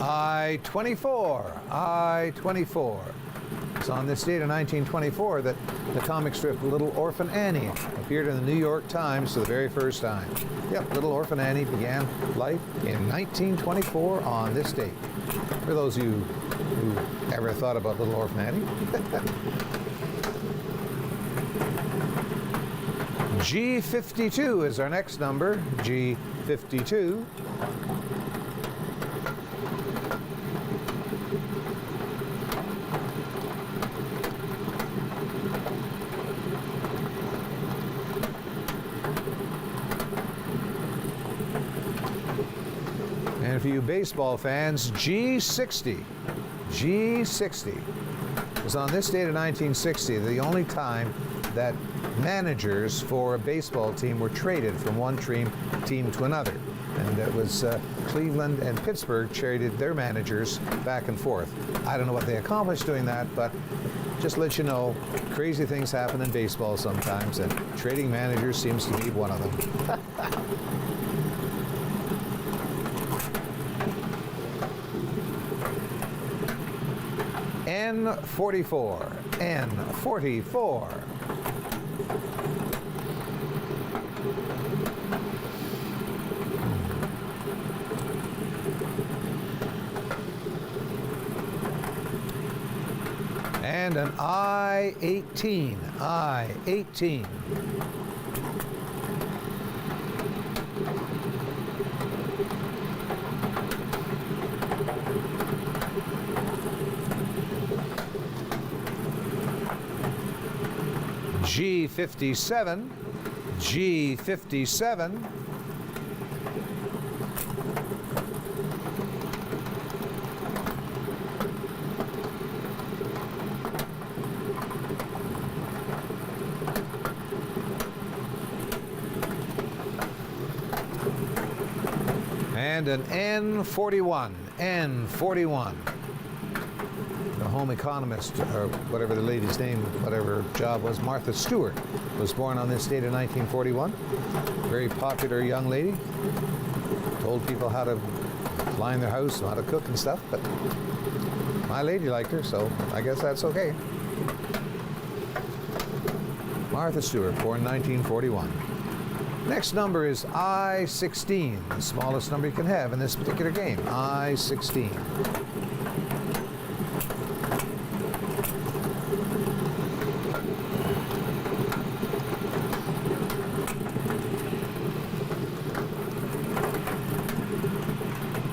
I-24, I-24. It's on this date of 1924 that the comic strip Little Orphan Annie appeared in the New York Times for the very first time. Yep, Little Orphan Annie began life in 1924 on this date. For those of you who ever thought about Little Orphan Annie. G52 is our next number, G52. And for you baseball fans, G60. G60 was on this date of 1960, the only time that managers for a baseball team were traded from one team to another. And it was Cleveland and Pittsburgh traded their managers back and forth. I don't know what they accomplished doing that, but just to let you know, crazy things happen in baseball sometimes, and trading managers seems to be one of them. N44, N44. And an I-18, I-18. G57, G57. And an N41, N41. The home economist, or whatever the lady's name, whatever job was, Martha Stewart, was born on this date in 1941. Very popular young lady. Told people how to line their house, how to cook and stuff, but my lady liked her, so I guess that's okay. Martha Stewart, born 1941. Next number is I-16, the smallest number you can have in this particular game, I-16.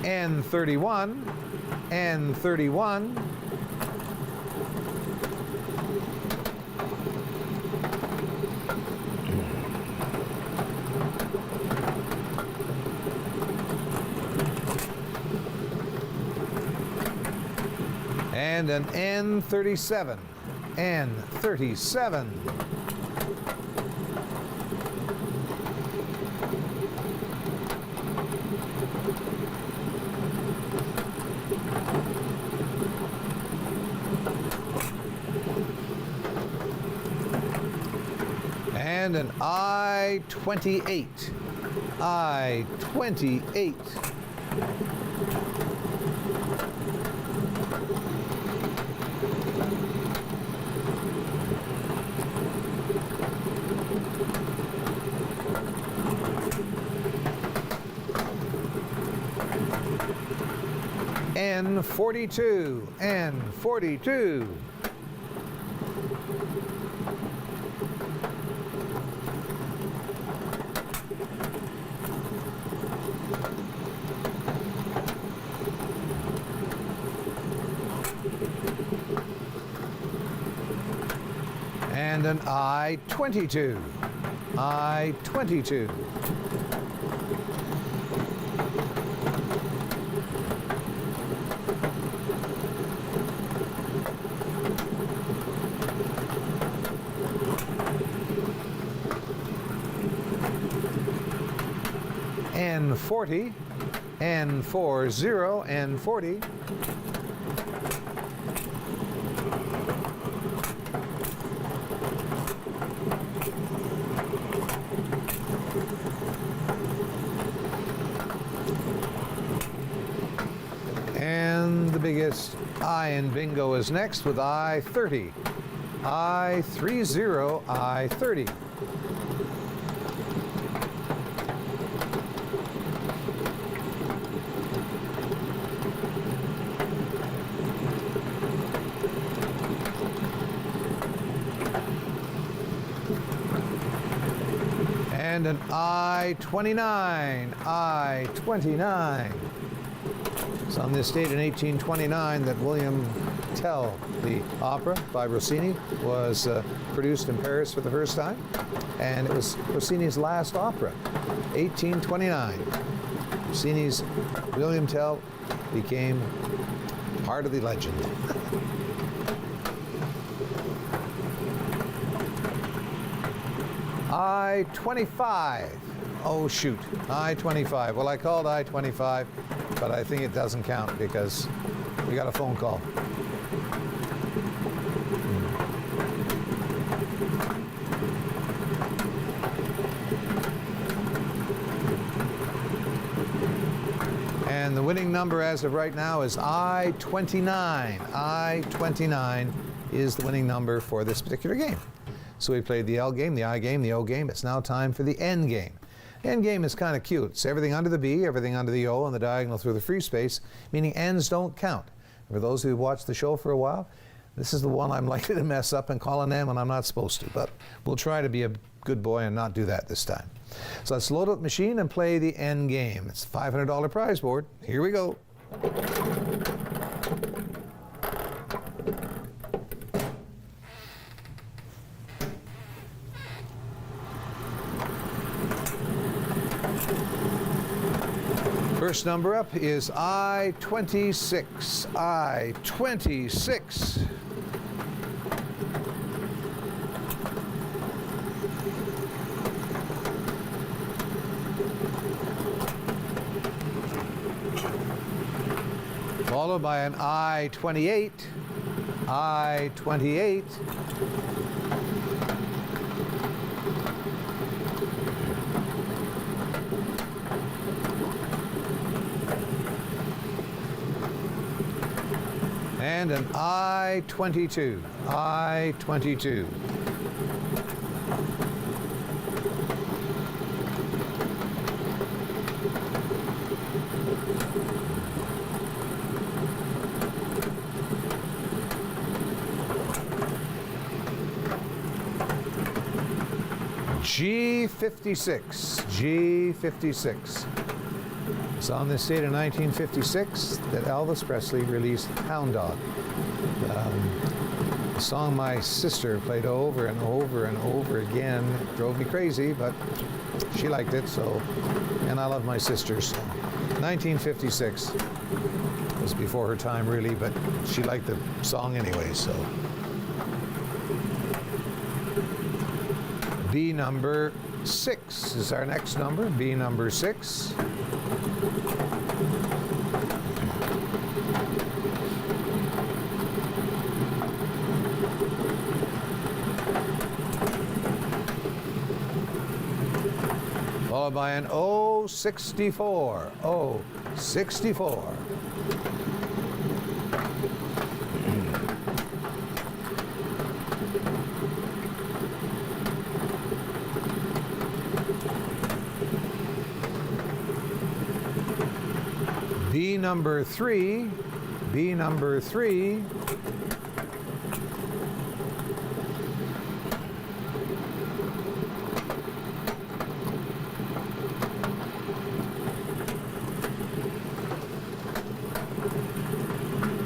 N31, N31. And an N37, N37. And an I-28. I-28. N42. N42. And an I-22. I-22. N40. N40. N40. And the biggest I in bingo is next with I-30. I-30, I-30. And an I-29, I-29. It's on this date in 1829 that William Tell, the opera by Rossini, was produced in Paris for the first time. And it was Rossini's last opera, 1829. Rossini's William Tell became part of the legend. I-25. Oh, shoot. I-25. Well, I called I-25, but I think it doesn't count because we got a phone call. And the winning number as of right now is I-29. I-29 is the winning number for this particular game. So we played the L game, the I game, the O game. It's now time for the N game. N game is kind of cute. It's everything under the B, everything under the O, and the diagonal through the free space, meaning N's don't count. For those who've watched the show for a while, this is the one I'm likely to mess up and call an M when I'm not supposed to. But we'll try to be a good boy and not do that this time. So let's load up the machine and play the N game. It's a $500 prize board. Here we go. First number up is I-26. I-26. Followed by an I-28. I-28. And an I-22. I-22. G56. G56. It's on this date in 1956 that Elvis Presley released Hound Dog. A song my sister played over and over and over again. It drove me crazy, but she liked it, so, and I love my sister, so. 1956 was before her time, really, but she liked the song anyway, so. B number 6 is our next number. B number 6. Followed by an O64. O64. B number 3. B number 3.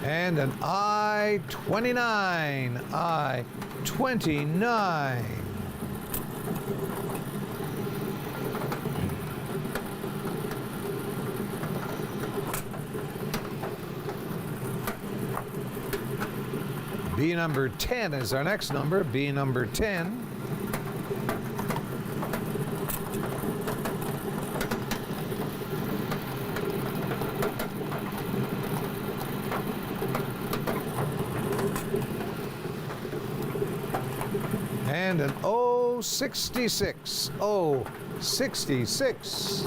And an I-29, I-29. B number 10 is our next number, B number 10. And an O66, O66.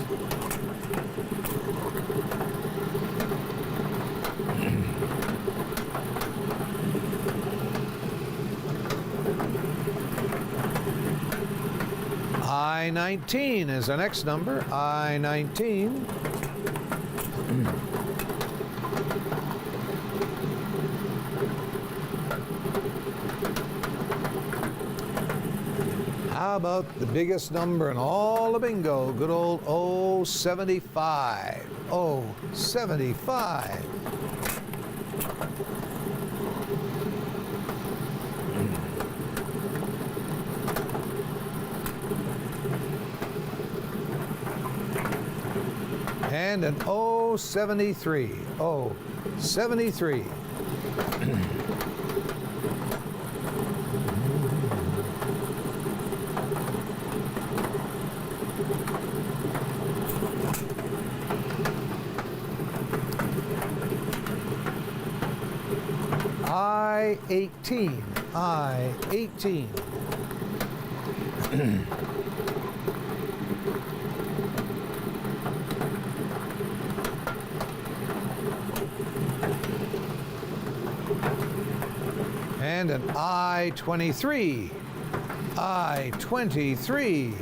I-19 is our next number, I-19. How about the biggest number in all of bingo, good old O75, O75. And an O73, O73. I-18, I-18. And an I-23, I-23.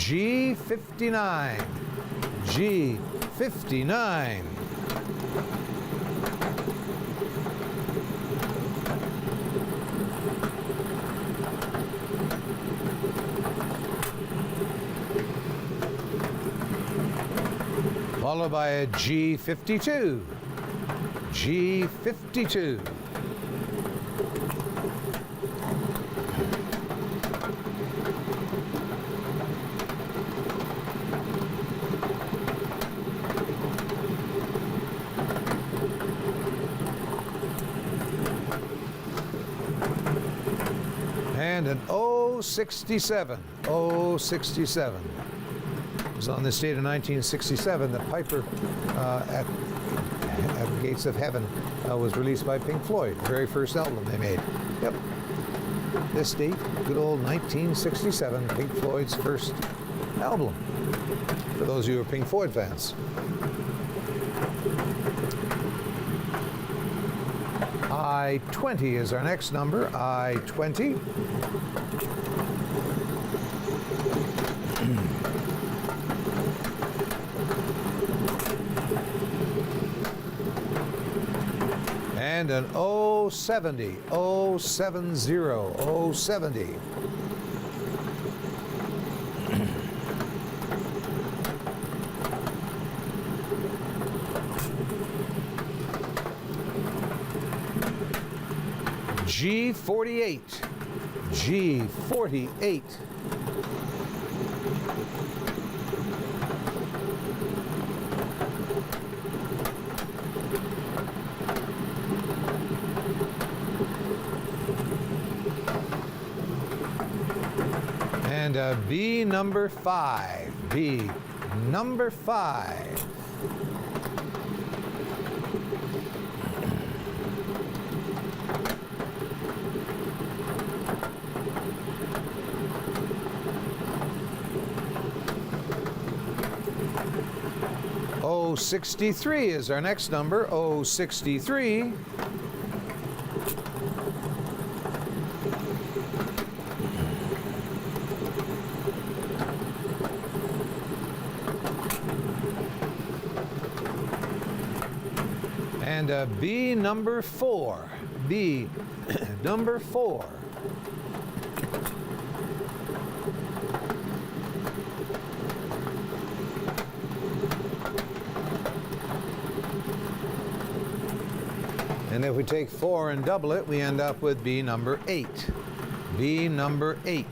G59, G59. Followed by a G52, G52. And an O67, O67. It was on this date in 1967 that Piper at Gates of Heaven was released by Pink Floyd, the very first album they made. Yep. This date, good old 1967, Pink Floyd's first album, for those of you who are Pink Floyd fans. I-20 is our next number, I-20. And an O70, O70, O70. G48, G48. And B number 5. B number 5. O63 is our next number. O63. And B number 4. B number 4. And if we take 4 and double it, we end up with B number 8. B number 8.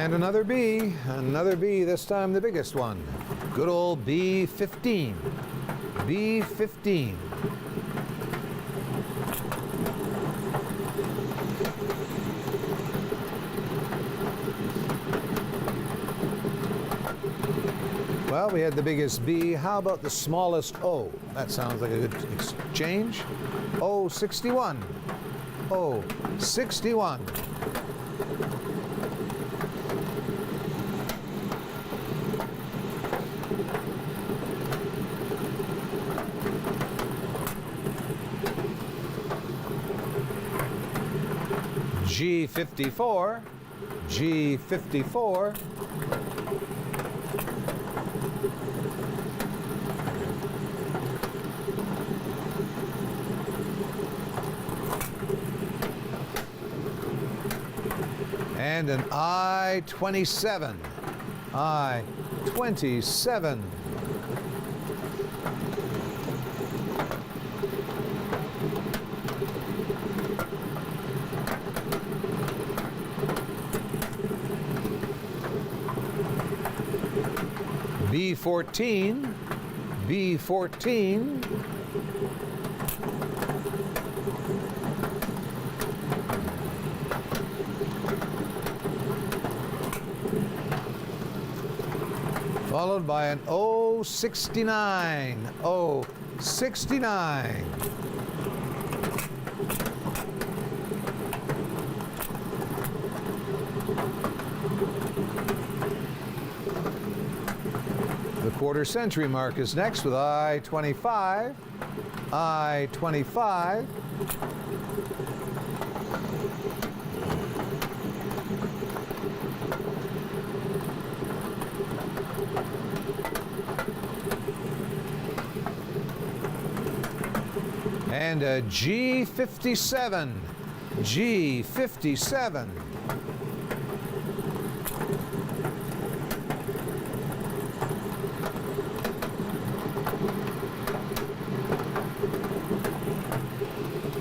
And another B, this time the biggest one. Good old B15. B15. Well, we had the biggest B. How about the smallest O? That sounds like a good exchange. O61. O61. G54. G54. And an I-27. I-27. B14. B14. Followed by an O69. O69. The quarter century mark is next with I-25. I-25. And a G57. G57.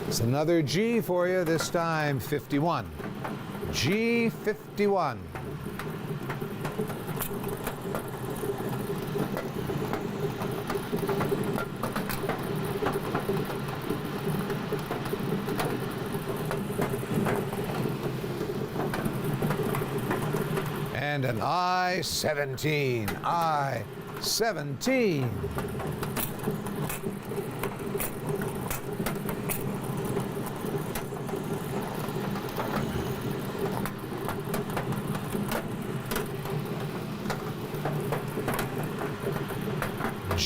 It's another G for you, this time 51. G51. And an I-17. I-17.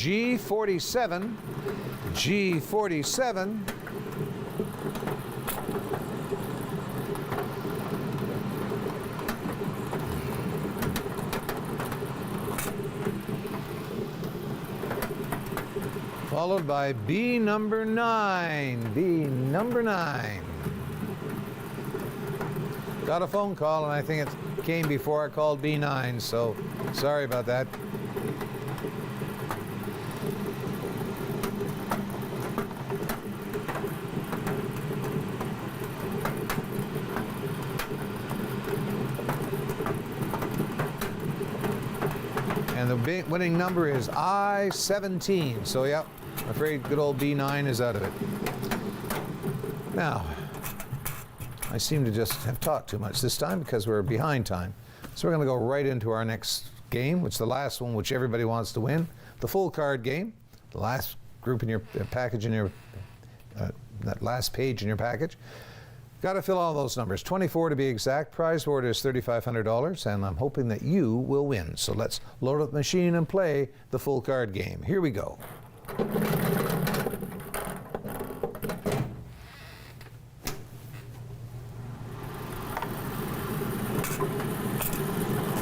G47. G47. Followed by B number 9. B number 9. Got a phone call, and I think it came before I called B9, so sorry about that. And the winning number is I-17. So, yeah, I'm afraid good old B9 is out of it. Now, I seem to just have talked too much this time because we're behind time. So we're going to go right into our next game, which is the last one, which everybody wants to win. The full card game. The last group in your package, in your that last page in your package. Got to fill all those numbers. 24 to be exact. Prize board is $3,500, and I'm hoping that you will win. So let's load up the machine and play the full card game. Here we go.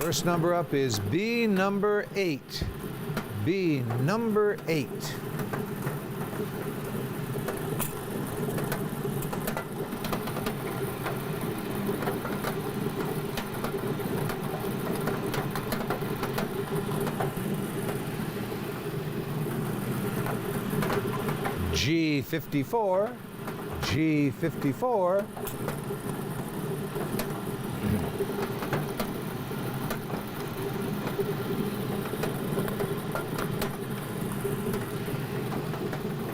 First number up is B number 8. B number 8. G54. G54.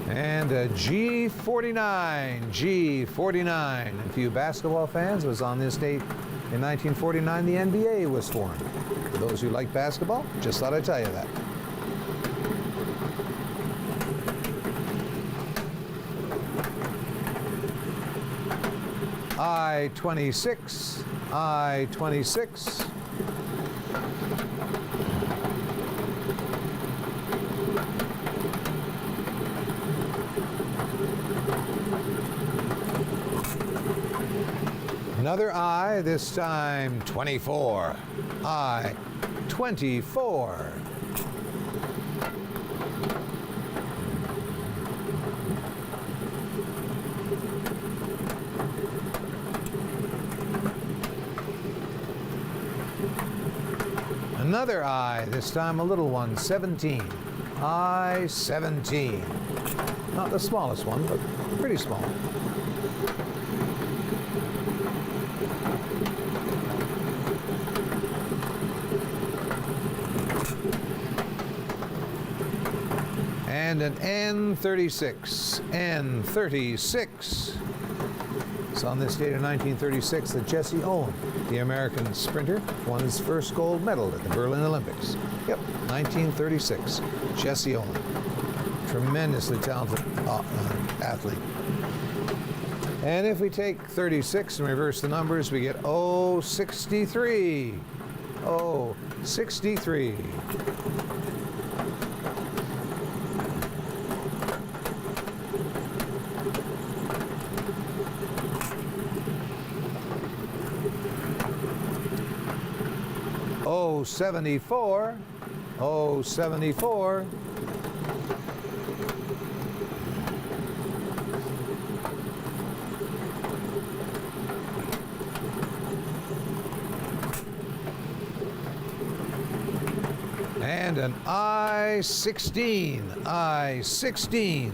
And a G49, G49. A few basketball fans was on this date in 1949 the NBA was formed. For those who like basketball, just thought I'd tell you that. I-26, I-26. Another I, this time 24. I-24. Another I, this time a little one, 17. I-17. Not the smallest one, but pretty small. And an N36. N36. It's on this date of 1936 that Jesse Owens, the American sprinter, won his first gold medal at the Berlin Olympics. Yep, 1936. Jesse Owens. Tremendously talented athlete. And if we take 36 and reverse the numbers, we get 063. 063. Oh, 74. And an I-16. I-16.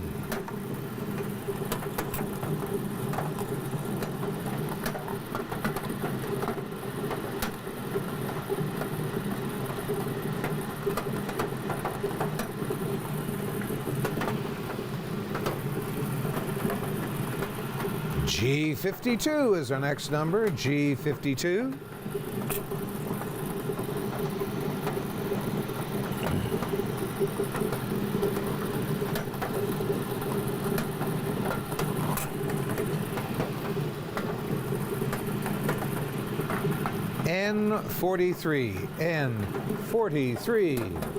G52 is our next number, G52. N43, N43.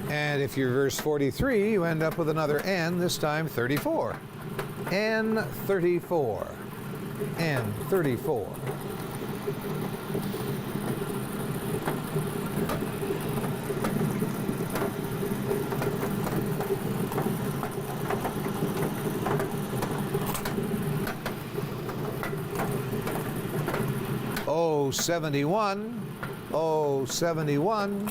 And if you reverse 43, you end up with another N, this time 34. N34. N34. Oh, 71. Oh, 71.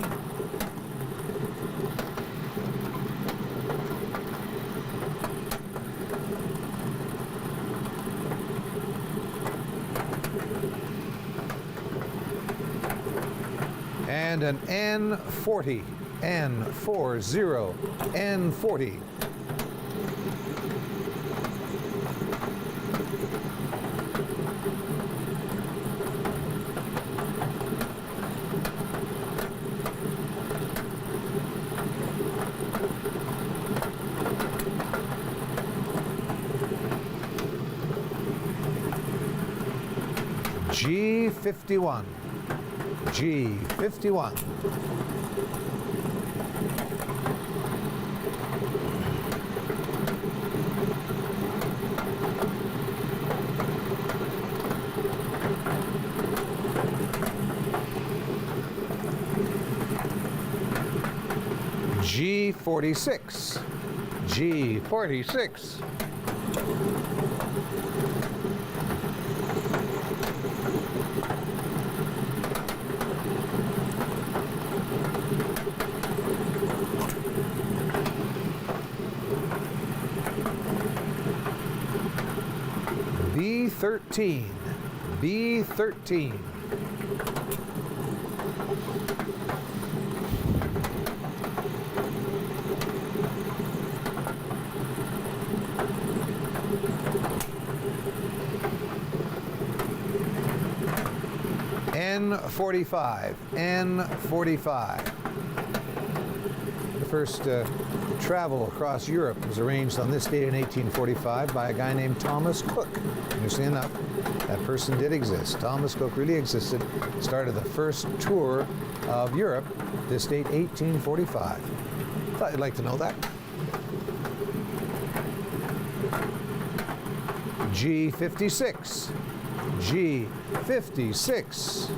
And an N40. N40. N40. G51. G51. G46. G46. B13. B13. N45. N45. The first travel across Europe was arranged on this date in 1845 by a guy named Thomas Cook. Interesting enough, that person did exist. Thomas Cook really existed, started the first tour of Europe, this date 1845. Thought you'd like to know that. G56. G56.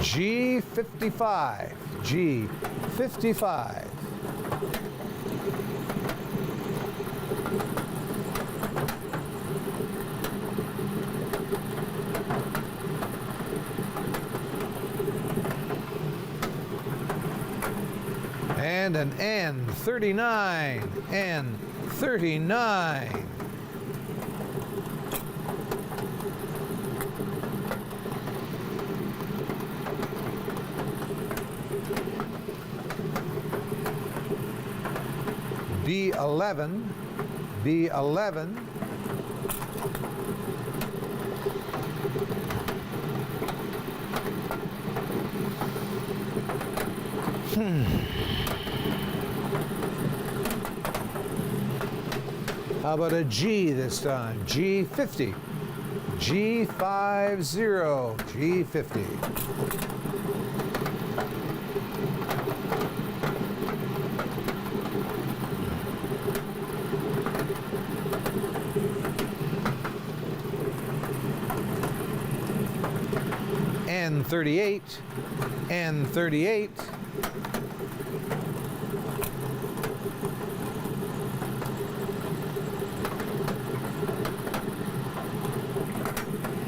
G55. G55. And an N39. N39. B11. B11. How about a G this time? G50. G50. G50. N38. N38.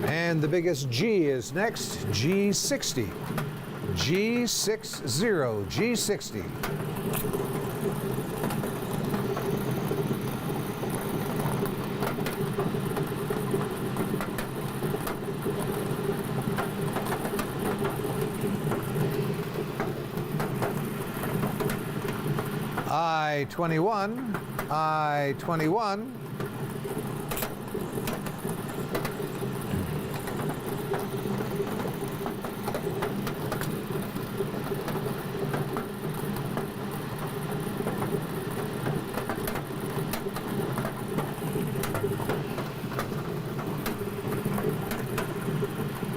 And the biggest G is next, G60. G60, G60. I-21, I-21.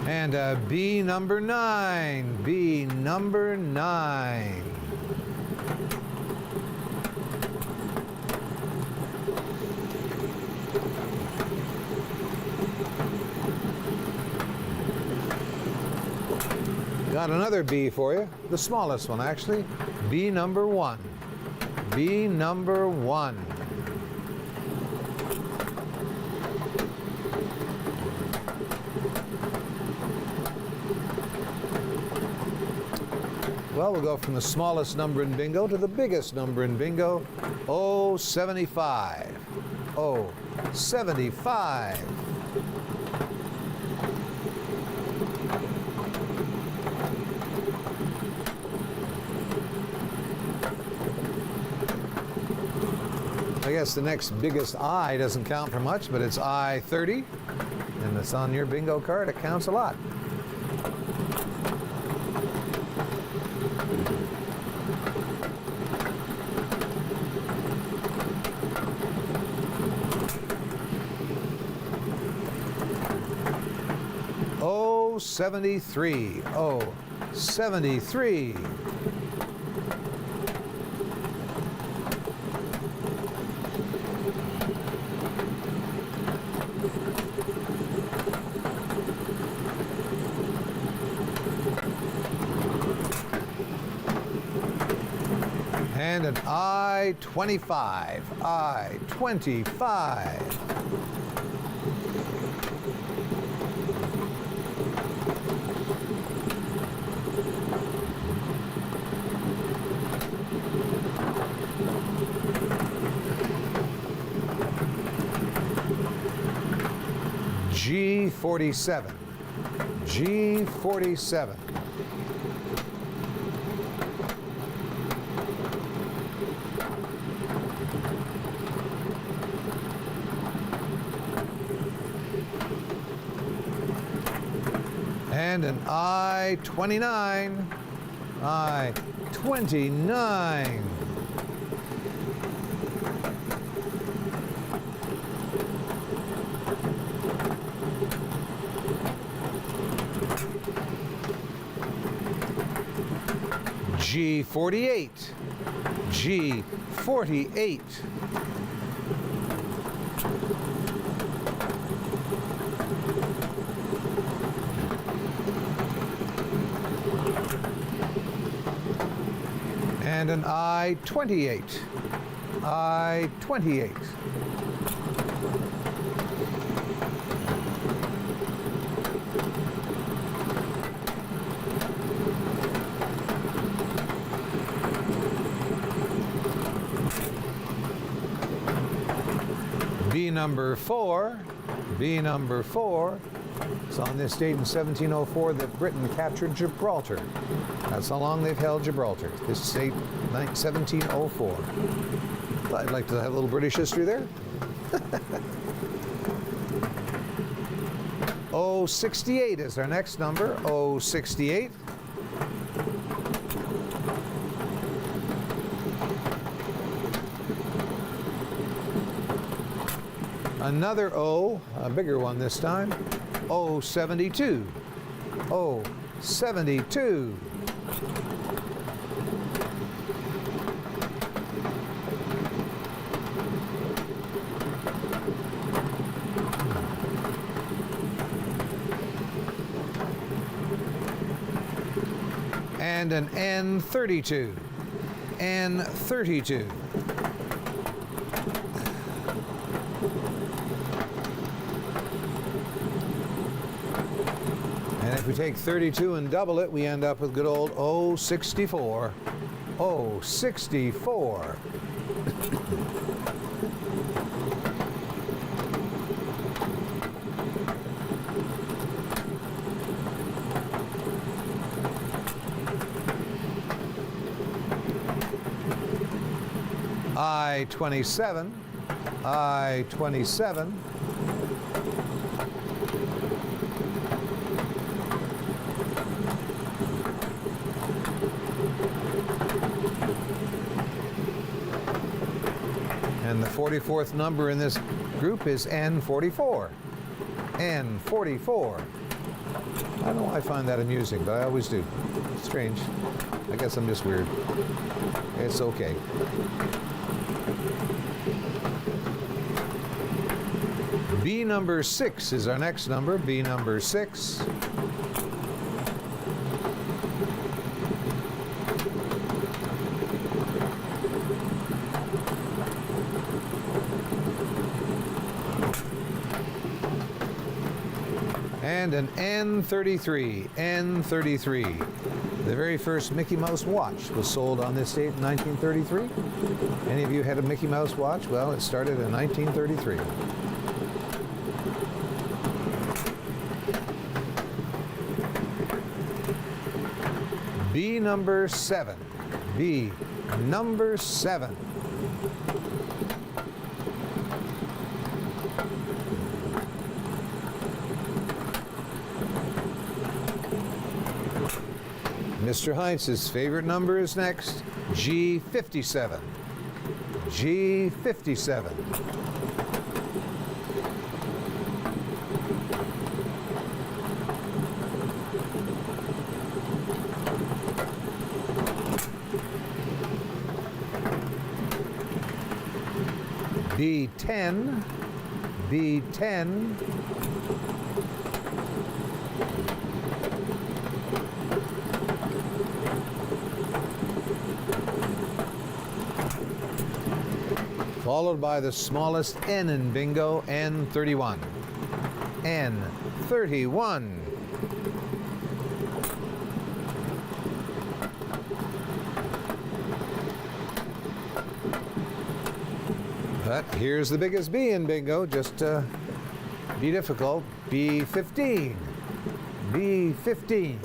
And B number 9, B number 9. Got another B for you, the smallest one actually, B number 1. B number 1. Well, we'll go from the smallest number in bingo to the biggest number in bingo. 75. 75. I guess the next biggest I doesn't count for much, but it's I-30, and it's on your bingo card. It counts a lot. Oh, 73. Oh, 73. And an I-25. I-25. G47. G47. And an I-29. I-29. G48. G48. And an I-28. I-28. B number 4. B number 4. It's on this date in 1704 that Britain captured Gibraltar. That's how long they've held Gibraltar. This date, 1704. I'd like to have a little British history there. 068 is our next number. 068. Another O, a bigger one this time. 072. 072. And an N32. N32. And if we take 32 and double it, we end up with good old 064. 064. I-27. I-27. And the 44th number in this group is N44. N44. I don't know why I find that amusing, but I always do. It's strange. I guess I'm just weird. It's okay. B number 6 is our next number. B number 6. And an N33. N33. The very first Mickey Mouse watch was sold on this date in 1933. Any of you had a Mickey Mouse watch? Well, it started in 1933. B number 7. B number 7. Mr. Heinz's favorite number is next, G57. G57. B10. B10. Followed by the smallest N in bingo, N31. N31. But here's the biggest B in bingo, just be difficult. B15. B15.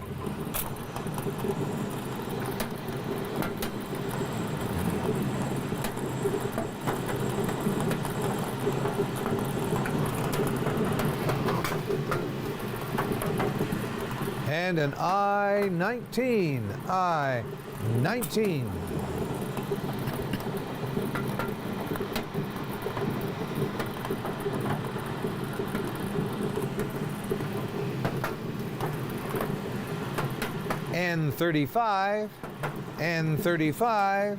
And an I-19. I-19. N35. N35.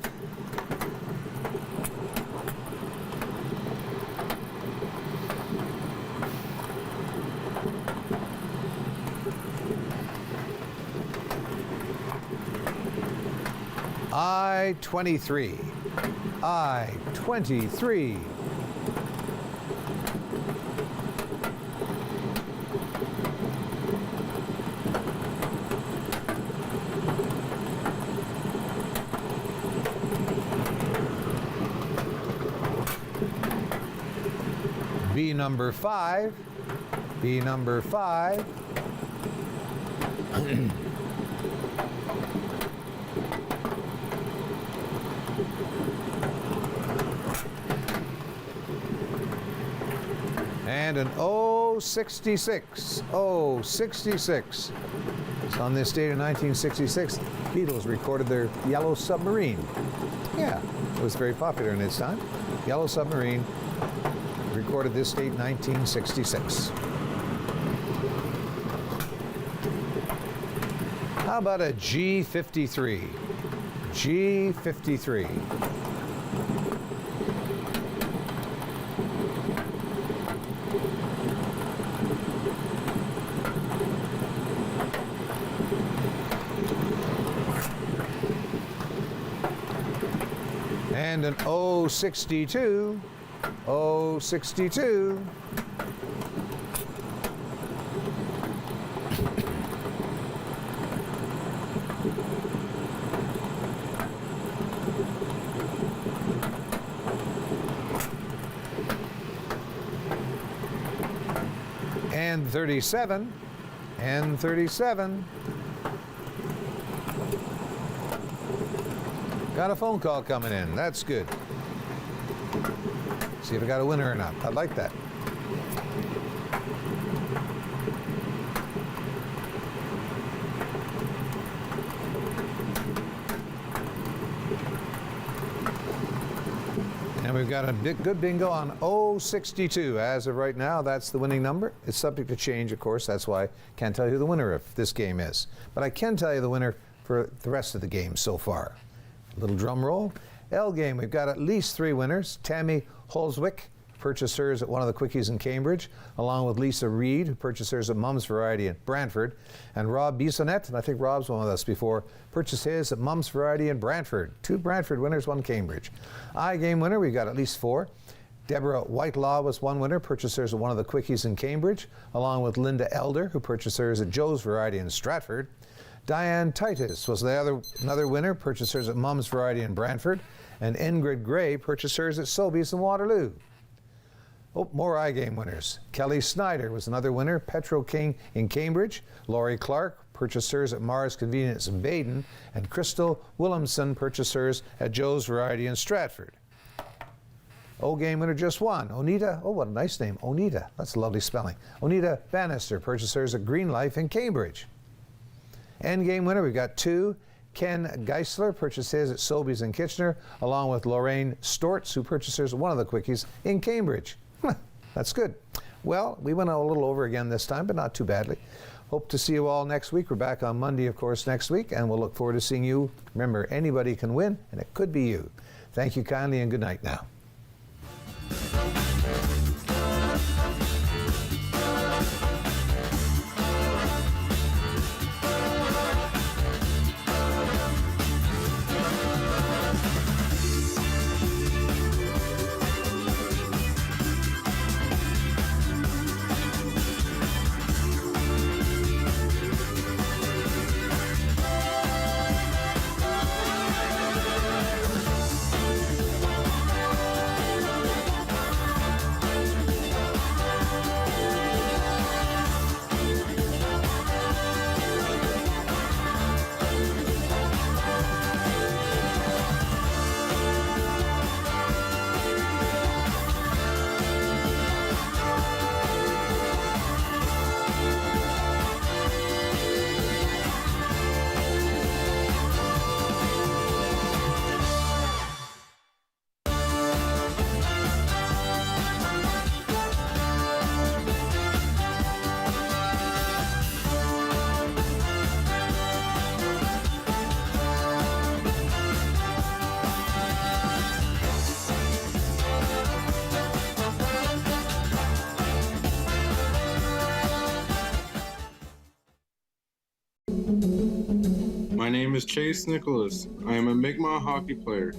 I-23. I-23. B number 5. B number 5. And an O66. O66. So on this date in 1966, Beatles recorded their Yellow Submarine. Yeah, it was very popular in its time. Yellow Submarine, recorded this date, 1966. How about a G53? G53. And an O62. O62. And 37. And 37. Got a phone call coming in. That's good. See if I got a winner or not. I like that. And we've got a good bingo on O62. As of right now, that's the winning number. It's subject to change, of course. That's why I can't tell you who the winner of this game is. But I can tell you the winner for the rest of the game so far. A little drum roll. L game, we've got at least 3 winners. Tammy Holswick purchased hers at one of the Quickies in Cambridge, along with Lisa Reed, who purchased hers at Mum's Variety in Brantford, and Rob Bissonnette, and I think Rob's one with us before, purchased his at Mum's Variety in Brantford. 2 Brantford winners, 1 Cambridge. I game winner, we've got at least 4. Deborah Whitelaw was one winner, purchased hers at one of the Quickies in Cambridge, along with Linda Elder, who purchased hers at Joe's Variety in Stratford. Diane Titus was another winner, purchased hers at Mom's Variety in Brantford, and Ingrid Gray purchased hers at Sobeys in Waterloo. Oh, more iGame winners. Kelly Snyder was another winner, Petro King in Cambridge. Laurie Clark purchased hers at Mars Convenience in Baden, and Crystal Williamson purchased hers at Joe's Variety in Stratford. O-Game winner just one. Onita, oh, what a nice name, Onita. That's a lovely spelling. Onita Bannister purchased hers at Green Life in Cambridge. Endgame winner, we've got two. Ken Geisler purchased his at Sobeys in Kitchener, along with Lorraine Stortz, who purchased hers at one of the quickies in Cambridge. That's good. Well, we went a little over again this time, but not too badly. Hope to see you all next week. We're back on Monday, of course, next week, and we'll look forward to seeing you. Remember, anybody can win, and it could be you. Thank you kindly, and good night now. My name is Chase Nicholas. I am a Mi'kmaq hockey player.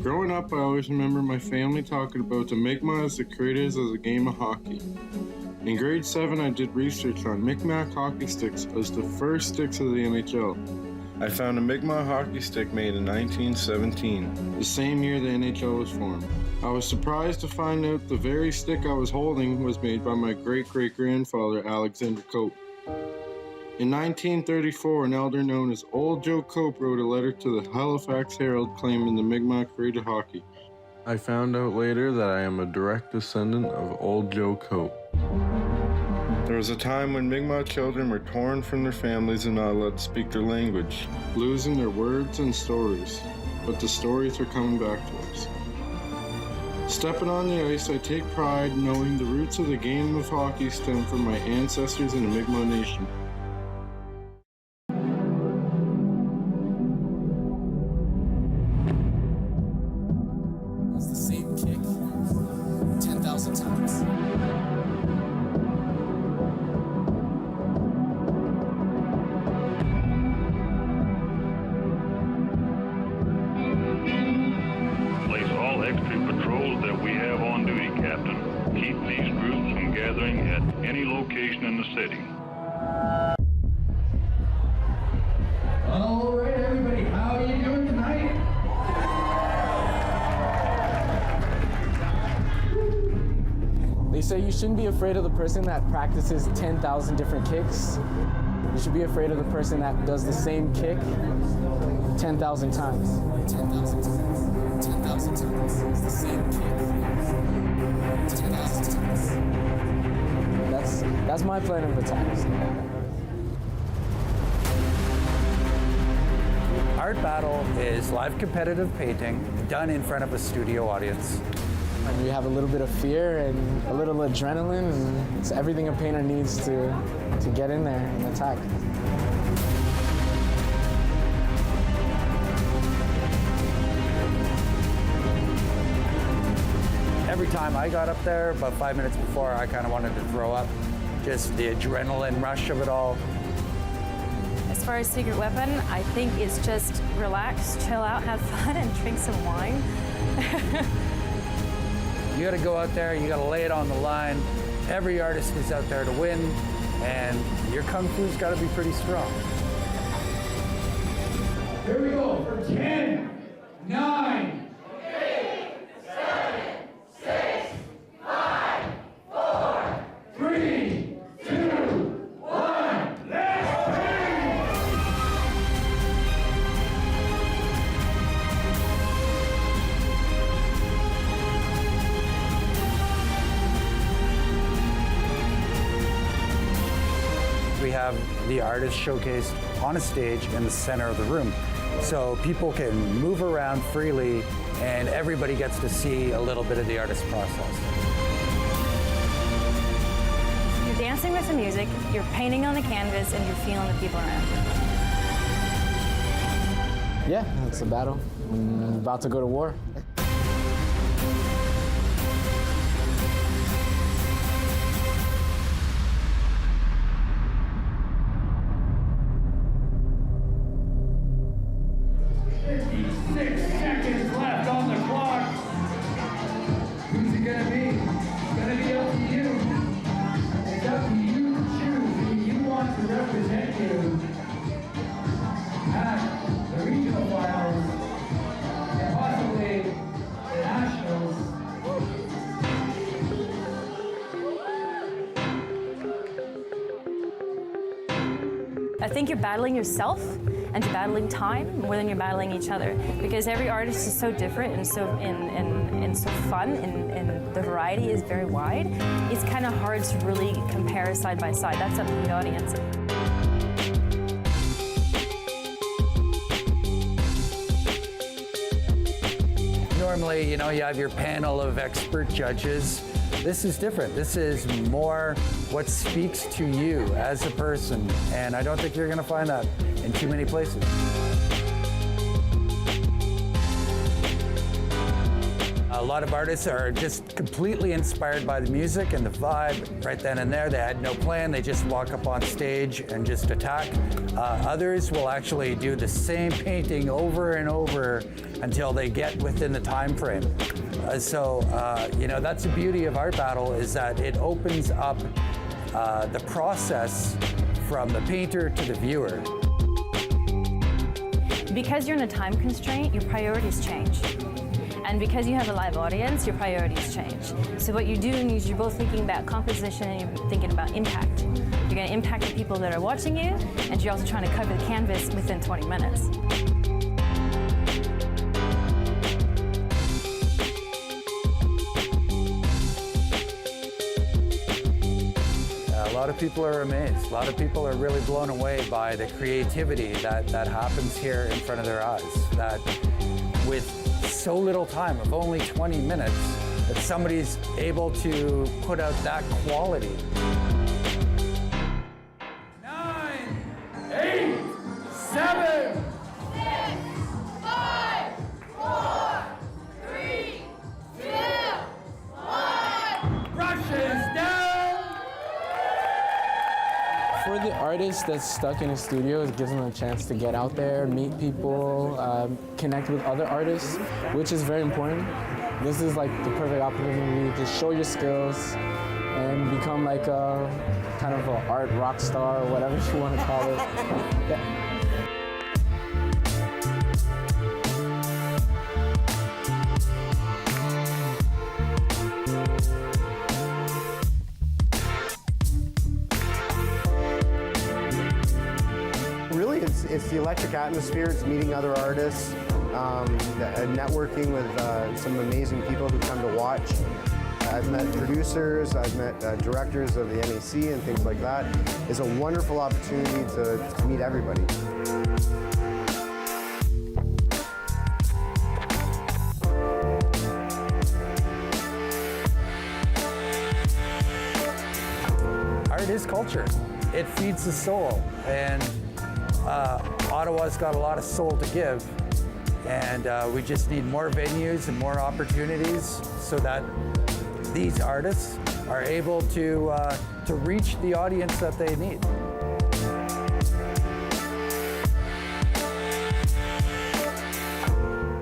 Growing up, I always remember my family talking about the Mi'kmaq as it created as a game of hockey. In grade 7, I did research on Mi'kmaq hockey sticks as the first sticks of the NHL. I found a Mi'kmaq hockey stick made in 1917, the same year the NHL was formed. I was surprised to find out the very stick I was holding was made by my great-great-grandfather, Alexander Cope. In 1934, an elder known as Old Joe Cope wrote a letter to the Halifax Herald claiming the Mi'kmaq created hockey. I found out later that I am a direct descendant of Old Joe Cope. There was a time when Mi'kmaq children were torn from their families and not allowed to speak their language, losing their words and stories. But the stories are coming back to us. Stepping on the ice, I take pride knowing the roots of the game of hockey stem from my ancestors in the Mi'kmaq Nation. It's the same kick 10,000 times. Place all extra patrols that we have on duty, Captain. Keep these groups from gathering at any location in the city. All right, everybody, how are you doing tonight? They say you shouldn't be afraid of the person that practices 10,000 different kicks. You should be afraid of the person that does the same kick 10,000 times. 10,000 times. 10,000 times. It's the same kick 10,000 times. That's my plan of attack. Art Battle is live competitive painting done in front of a studio audience. And you have a little bit of fear and a little adrenaline, and it's everything a painter needs to get in there and attack. Every time I got up there, about 5 minutes before, I kind of wanted to throw up. Just the adrenaline rush of it all. As far as Secret Weapon, I think it's just relax, chill out, have fun, and drink some wine. You got to go out there, you got to lay it on the line. Every artist is out there to win, and your kung fu's got to be pretty strong. Here we go for 10, 9, 8, 7, 6, 5, 4, 3, 2, 1, let's We have the artist showcased on a stage in the center of the room. So people can move around freely and everybody gets to see a little bit of the artist process. You're dancing with the music, you're painting on the canvas, and you're feeling the people around you. Yeah, it's a battle. I'm about to go to war. I think you're battling yourself and you're battling time more than you're battling each other, because every artist is so different and so so fun, and the variety is very wide. It's kind of hard to really compare side by side. That's up to the audience. Normally, you know, you have your panel of expert judges. This is different. This is more what speaks to you as a person, and I don't think you're going to find that in too many places. A lot of artists are just completely inspired by the music and the vibe right then and there. They had no plan. They just walk up on stage and just attack. Others will actually do the same painting over and over until they get within the time frame. You know, that's the beauty of Art Battle, is that it opens up the process from the painter to the viewer. Because you're in a time constraint, your priorities change. And because you have a live audience, your priorities change. So what you're doing is you're both thinking about composition and you're thinking about impact. You're going to impact the people that are watching you, and you're also trying to cover the canvas within 20 minutes. A lot of people are amazed. A lot of people are really blown away by the creativity that happens here in front of their eyes. That with so little time, of only 20 minutes, that somebody's able to put out that quality. 9, 8, 7, 6, 5, 4, 3, 2, 1. brushes down! For the artist that's stuck in a studio, it gives them a chance to get out there, meet people, connect with other artists, which is very important. This is like the perfect opportunity to show your skills and become like a kind of an art rock star or whatever you want to call it. Yeah. Really, it's the electric atmosphere. It's meeting other artists, networking with some amazing people who come to watch. I've met producers, I've met directors of the NEC and things like that. It's a wonderful opportunity to meet everybody. Art is culture. It feeds the soul, and Ottawa's got a lot of soul to give, and we just need more venues and more opportunities so that these artists are able to reach the audience that they need.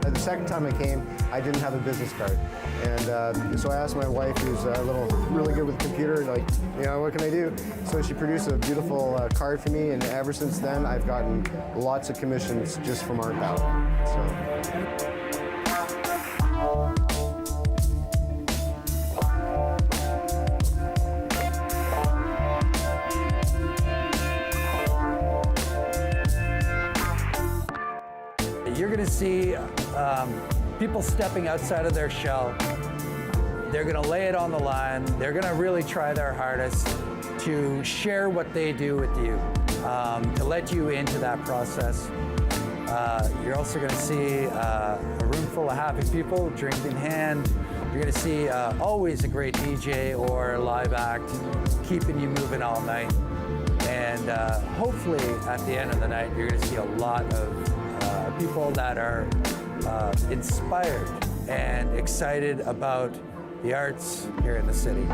The second time I came, I didn't have a business card. And so I asked my wife, who's really good with the computer, like, what can I do? So she produced a beautiful card for me, and ever since then, I've gotten lots of commissions just from Art Battle. So. You're going to see people stepping outside of their shell. They're going to lay it on the line. They're going to really try their hardest to share what they do with you, to let you into that process. You're also going to see a room full of happy people, drink in hand. You're going to see always a great DJ or live act keeping you moving all night. And hopefully at the end of the night, you're going to see a lot of people that are inspired and excited about the arts here in the city.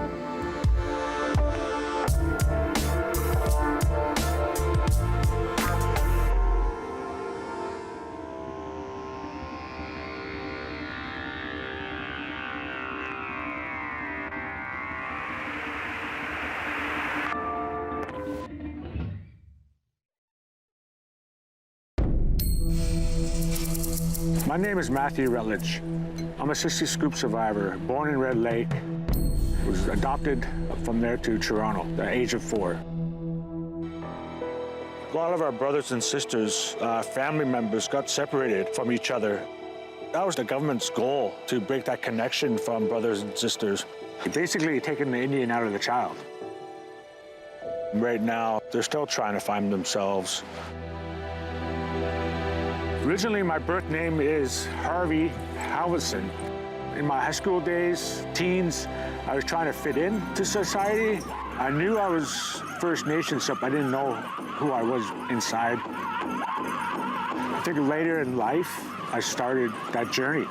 My name is Matthew Rutledge. I'm a 60 Scoop survivor, born in Red Lake. Was adopted from there to Toronto at the age of 4. A lot of our brothers and sisters, family members got separated from each other. That was the government's goal, to break that connection from brothers and sisters. Basically taking the Indian out of the child. Right now, they're still trying to find themselves. Originally, my birth name is Harvey Halverson. In my high school days, teens, I was trying to fit into society. I knew I was First Nations, but I didn't know who I was inside. I think later in life, I started that journey.